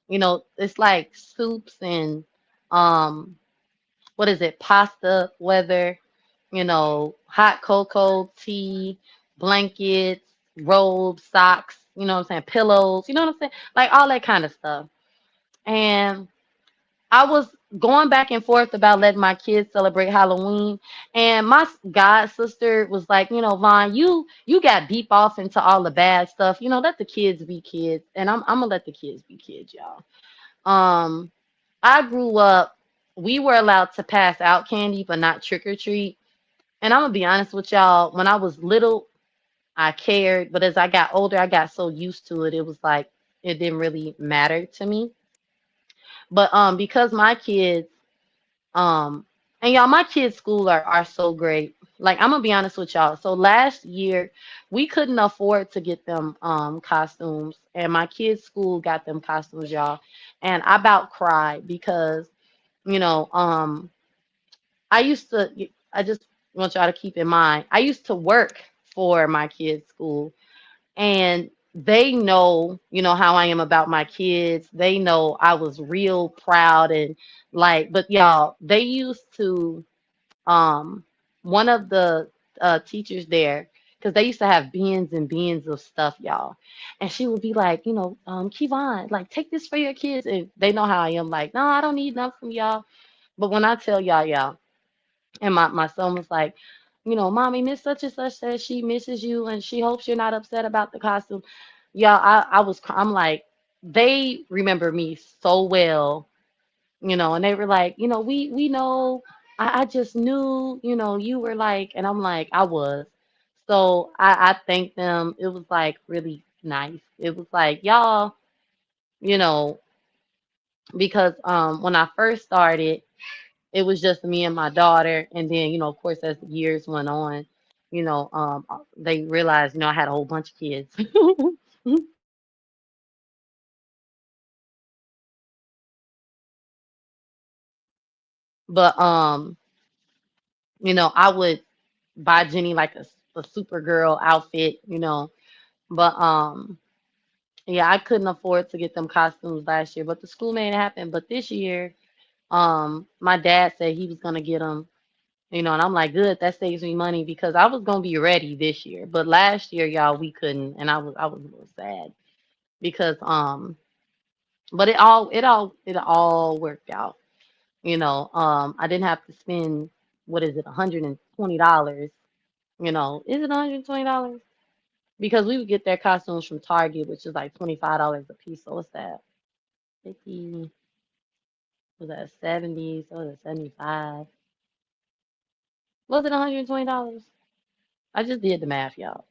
It's like soups and um, what is it? Pasta weather. Hot cocoa, tea, blankets, robes, socks. You know what I'm saying? Pillows. You know what I'm saying? Like all that kind of stuff. And I was going back and forth about letting my kids celebrate Halloween, and my god sister was like, Vaughn, you got deep off into all the bad stuff. Let the kids be kids, and I'm gonna let the kids be kids, y'all. Um, I grew up. We were allowed to pass out candy, but not trick or treat. And I'm gonna be honest with y'all. When I was little, I cared, but as I got older, I got so used to it. It was like it didn't really matter to me. But because my kids Um, and y'all, my kids' school are so great. Like I'm gonna be honest with y'all. So last year we couldn't afford to get them costumes, and my kids' school got them costumes, y'all. And I about cried because you know um I used to. I just want y'all to keep in mind. I used to work for my kids' school, and they know how I am about my kids. They know I was real proud and like, but y'all, they used to um one of the teachers there, because they used to have bins and bins of stuff, y'all, and she would be like, Kevon, like take this for your kids, and they know how I am, like, no, I don't need nothing from y'all. But when I tell y'all, and my son was like, Mommy, Miss such and such says she misses you and she hopes you're not upset about the costume. Y'all, I'm like, they remember me so well, and they were like, we know. I just knew, you were like, and I'm like, I was. So I thanked them. It was like really nice. It was like, y'all, you know, because when I first started, it was just me and my daughter, and then of course as the years went on, they realized I had a whole bunch of kids. But I would buy Jenny like a Supergirl outfit, but yeah, I couldn't afford to get them costumes last year, but the school made it happen. But this year, my dad said he was gonna get them, and I'm like, good, that saves me money because I was gonna be ready this year, but last year, y'all, we couldn't, and I was a little sad because but it all worked out. I didn't have to spend, what is it, $120. Is it $120? Because we would get their costumes from Target, which is like $25 a piece. So what's that? 50, was that 70? So was it 75? Was it $120? I just did the math, y'all.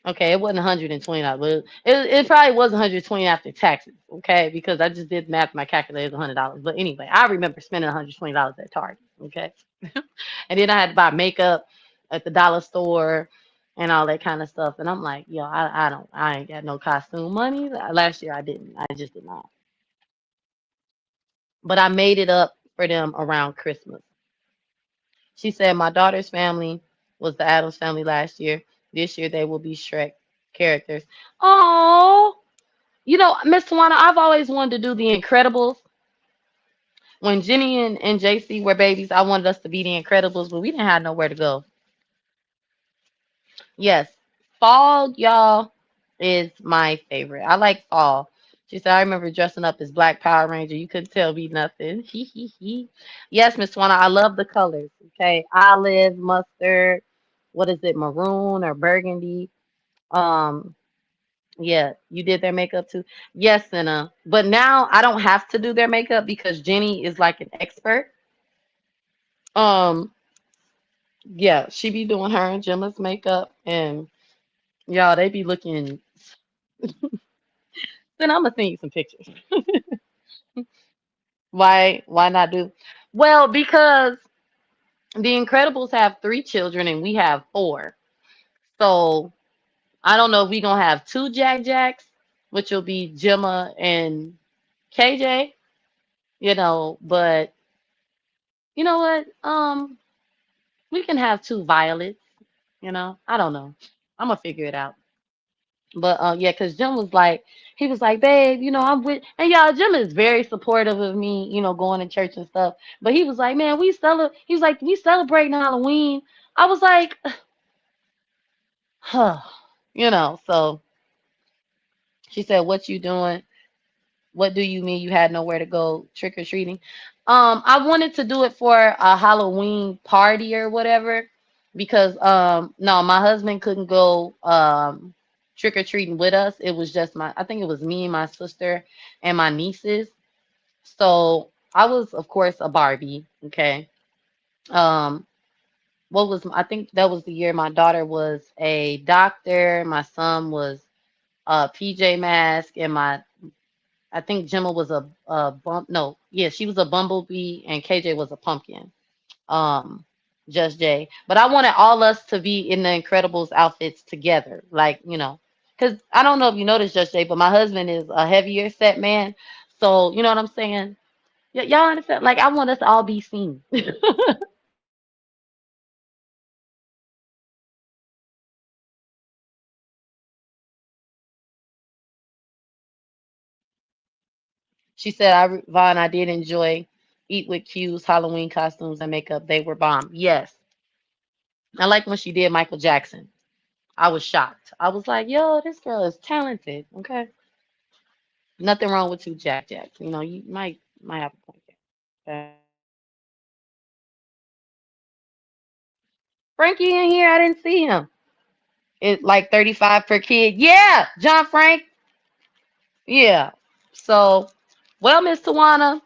Okay, it wasn't $120, but it probably was 120 after taxes. Okay, because I just did math. My calculator is $100. But anyway, I remember spending $120 at Target. Okay, and then I had to buy makeup at the dollar store and all that kind of stuff. And I'm like, yo, I ain't got no costume money. Last year I didn't. I just did not. But I made it up for them around Christmas. She said my daughter's family was the Adams family last year. This year they will be Shrek characters. Oh, Miss Tawana, I've always wanted to do The Incredibles. When Jenny and JC were babies, I wanted us to be The Incredibles, but we didn't have nowhere to go. Yes, fall, y'all, is my favorite. I like fall. She said, I remember dressing up as Black Power Ranger. You couldn't tell me nothing. Hee hee hee. Yes, Miss Tawana, I love the colors. Okay, olive, mustard, what is it, maroon or burgundy? Um, Yeah, you did their makeup too. Yes, Senna. But now I don't have to do their makeup because Jenny is like an expert. Um, yeah, she be doing her and Gemma's makeup, and y'all, they be looking. Then I'm gonna send you some pictures. Why not do? Well, because the Incredibles have three children and we have four. So I don't know if we gonna have two Jack Jacks, which will be Gemma and KJ. But you know what? We can have two violets, I don't know. I'm gonna figure it out. But yeah, because Jim was like, he was like, babe, I'm with, and y'all, Jim is very supportive of me, going to church and stuff. But he was like, man, he was like, we celebrating Halloween. I was like, huh, so she said, what you doing? What do you mean you had nowhere to go trick or treating? I wanted to do it for a Halloween party or whatever because no, my husband couldn't go trick or treating with us. It was just I think it was me, my sister, and my nieces. So I was, of course, a Barbie. Okay. Um, I think that was the year my daughter was a doctor, my son was a PJ Mask, and I think Gemma was a bump. No, yeah, she was a bumblebee, and KJ was a pumpkin. Um, Just Jay. But I wanted all us to be in the Incredibles outfits together, like because I don't know if you noticed, Just Jay, but my husband is a heavier set man, so you know what I'm saying. Y'all understand? Like I want us to all be seen. She said, Vaughn, I did enjoy Eat with Q's Halloween costumes and makeup. They were bomb. Yes, I like when she did Michael Jackson. I was shocked. I was like, yo, this girl is talented. Okay. Nothing wrong with two Jack Jacks. You might have a point there. Okay. Frankie in here. I didn't see him. It's like 35 per kid. Yeah, John Frank. Yeah. So, well, Miss Tawana,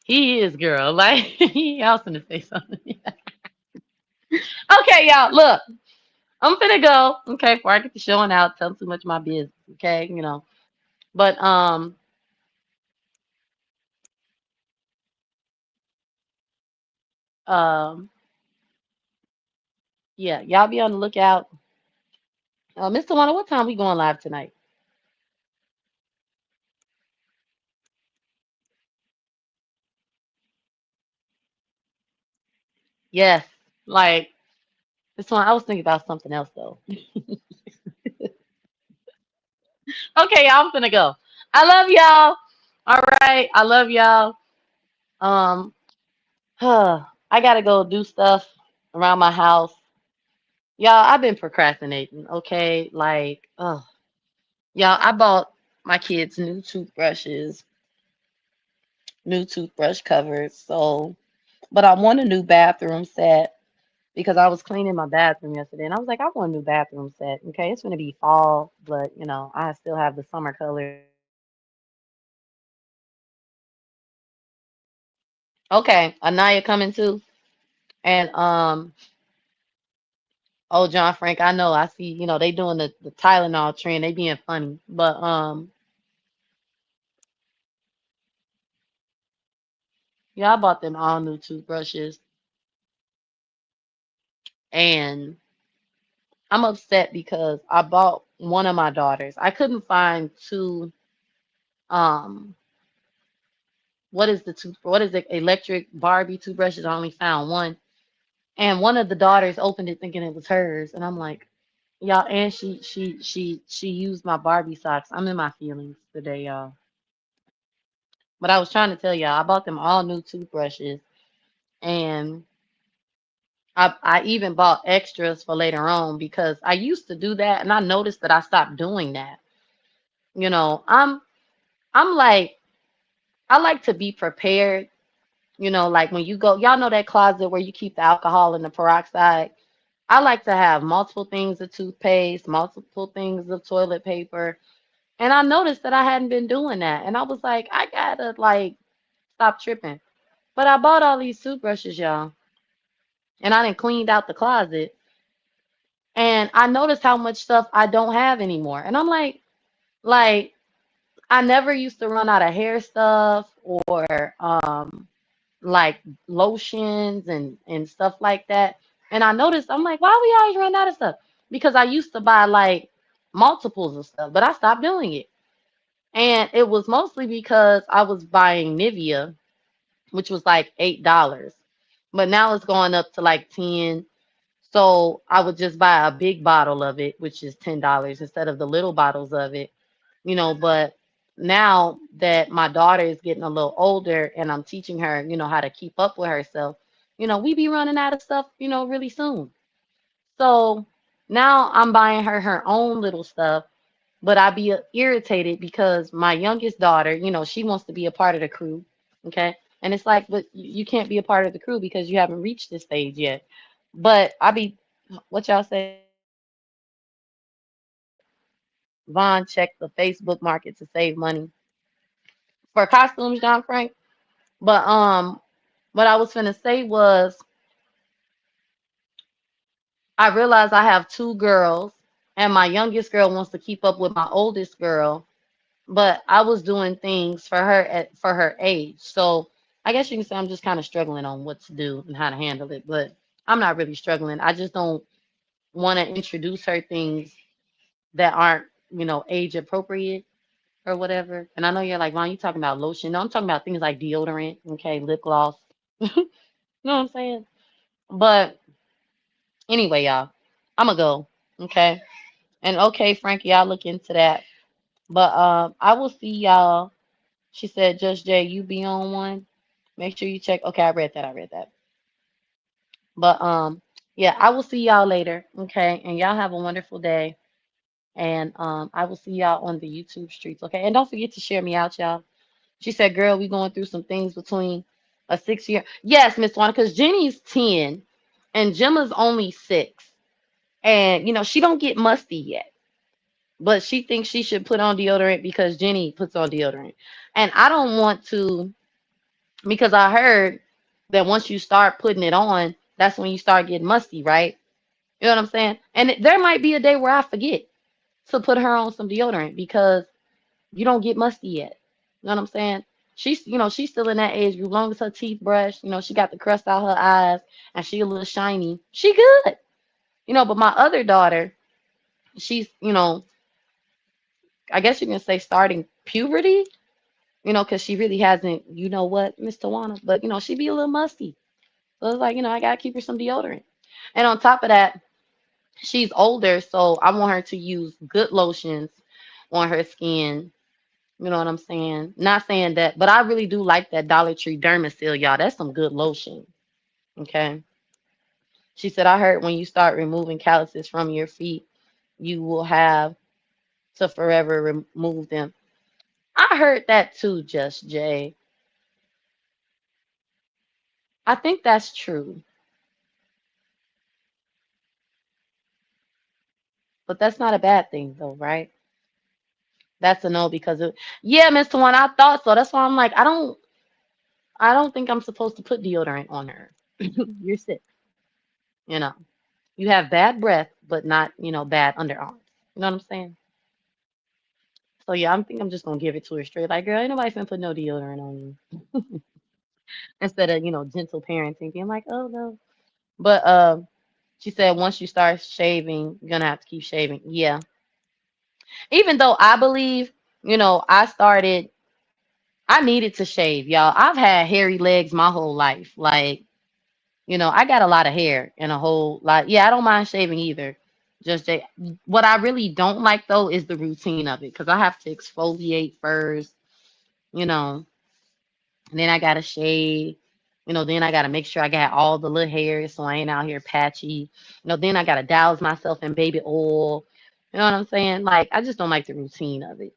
he is girl. Like he else gonna say something. Okay, y'all. Look, I'm finna go. Okay, before I get to showing out, tell too much of my business. Okay, But um yeah, y'all be on the lookout. Mr. Tawana, what time we going live tonight? Yes. Like this one, I was thinking about something else though. Okay, y'all, I'm finna go. I love y'all. All right, I love y'all. Um, I gotta go do stuff around my house. Y'all, I've been procrastinating. Okay, like, y'all, I bought my kids new toothbrushes, new toothbrush covers. So, but I want a new bathroom set because I was cleaning my bathroom yesterday and I was like, I want a new bathroom set. Okay, it's gonna be fall, but I still have the summer colors. Okay, Anaya coming too. And Oh, John Frank, I know. I see, they doing the Tylenol trend. They being funny. But yeah, I bought them all new toothbrushes and I'm upset because I bought one of my daughters. I couldn't find two um what is it, electric Barbie toothbrushes. I only found one. And one of the daughters opened it thinking it was hers. And I'm like, y'all, and she used my Barbie socks. I'm in my feelings today, y'all. But I was trying to tell y'all, I bought them all new toothbrushes, and I even bought extras for later on because I used to do that, and I noticed that I stopped doing that. You know, I'm like I like to be prepared. Like when you go, y'all know that closet where you keep the alcohol and the peroxide. I like to have multiple things of toothpaste, multiple things of toilet paper. And I noticed that I hadn't been doing that. And I was like, I gotta like stop tripping. But I bought all these toothbrushes, y'all, and I didn't cleaned out the closet. And I noticed how much stuff I don't have anymore. And I'm like, I never used to run out of hair stuff or like lotions and stuff like that. And I noticed I'm like, why we always run out of stuff? Because I used to buy like multiples of stuff, but I stopped doing it. And it was mostly because I was buying Nivea, which was like $8. But now it's going up to like 10. So I would just buy a big bottle of it, which is $10 instead of the little bottles of it. But now that my daughter is getting a little older and I'm teaching her, how to keep up with herself, we be running out of stuff, really soon. So now I'm buying her own little stuff, but I be irritated because my youngest daughter, she wants to be a part of the crew. Okay. And it's like, but you can't be a part of the crew because you haven't reached this stage yet. But I be, what y'all say? Vaughn checked the Facebook market to save money for costumes, John Frank. But what I was gonna say was I realized I have two girls, and my youngest girl wants to keep up with my oldest girl, but I was doing things for her for her age. So I guess you can say I'm just kind of struggling on what to do and how to handle it. But I'm not really struggling. I just don't want to introduce her things that aren't, age appropriate or whatever. And I know you're like, Mom, you talking about lotion. No, I'm talking about things like deodorant, okay, lip gloss. You know what I'm saying? But anyway, y'all, I'ma go. Okay. And okay, Frankie, I'll look into that. But I will see y'all. She said, Just Jay, you be on one. Make sure you check. Okay, I read that. I read that. But yeah, I will see y'all later. Okay. And y'all have a wonderful day. And I will see y'all on the YouTube streets. Okay. And don't forget to share me out, y'all. She said, Girl, we going through some things between a 6 year. Yes, Miss Juana, because Jenny's 10 and Gemma's only 6. And she don't get musty yet. But she thinks she should put on deodorant because Jenny puts on deodorant. And I don't want to, because I heard that once you start putting it on, that's when you start getting musty, right? You know what I'm saying? And there might be a day where I forget to put her on some deodorant because you don't get musty yet. You know what I'm saying? She's still in that age group. Long as her teeth brush, she got the crust out her eyes and she a little shiny. She good. But my other daughter, she's, I guess you can say starting puberty, because she really hasn't, what, Miss Tawana, but she be a little musty. So it's like, I gotta keep her some deodorant. And on top of that, she's older, so I want her to use good lotions on her skin. You know what I'm saying? Not saying that, but I really do like that Dollar Tree Dermasil, y'all. That's some good lotion. Okay. She said, I heard when you start removing calluses from your feet, you will have to forever remove them. I heard that too, Just Jay. I think that's true, but that's not a bad thing though, right? That's a no because of yeah, Mr. One, I thought so. That's why I'm like, I don't think I'm supposed to put deodorant on her. You're sick, you know. You have bad breath, but not, you know, bad underarms. You know what I'm saying? So yeah, I think I'm just gonna give it to her straight. Like, girl, ain't nobody finna put no deodorant on you. Instead of, you know, gentle parenting, being like, oh no. But she said once you start shaving, you're gonna have to keep shaving. Yeah. Even though I believe, you know, I needed to shave, y'all. I've had hairy legs my whole life. Like, you know, I got a lot of hair and a whole lot. Yeah, I don't mind shaving either. Just that, what I really don't like though is the routine of it because I have to exfoliate first, you know, and then I gotta shave, you know, then I gotta make sure I got all the little hairs so I ain't out here patchy. You know, then I gotta douse myself in baby oil. You know what I'm saying? Like, I just don't like the routine of it,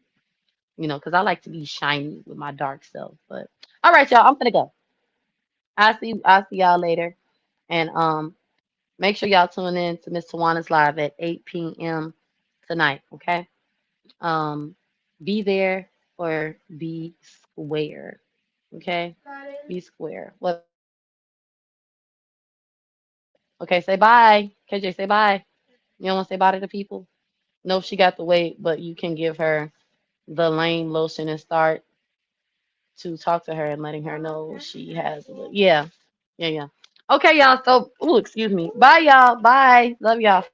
you know, because I like to be shiny with my dark self. But all right, y'all, I'm gonna go. I'll see y'all later. And make sure y'all tune in to Miss Tawana's live at 8 p.m. tonight, okay? Um, be there or be square, okay? Be square. What? Okay, say bye. KJ, say bye. You don't want to say bye to the people? No, she got to wait, but you can give her the lane lotion and start to talk to her and letting her know she has yeah. Yeah, yeah. Okay, y'all. So, ooh, excuse me. Bye, y'all. Bye. Love y'all.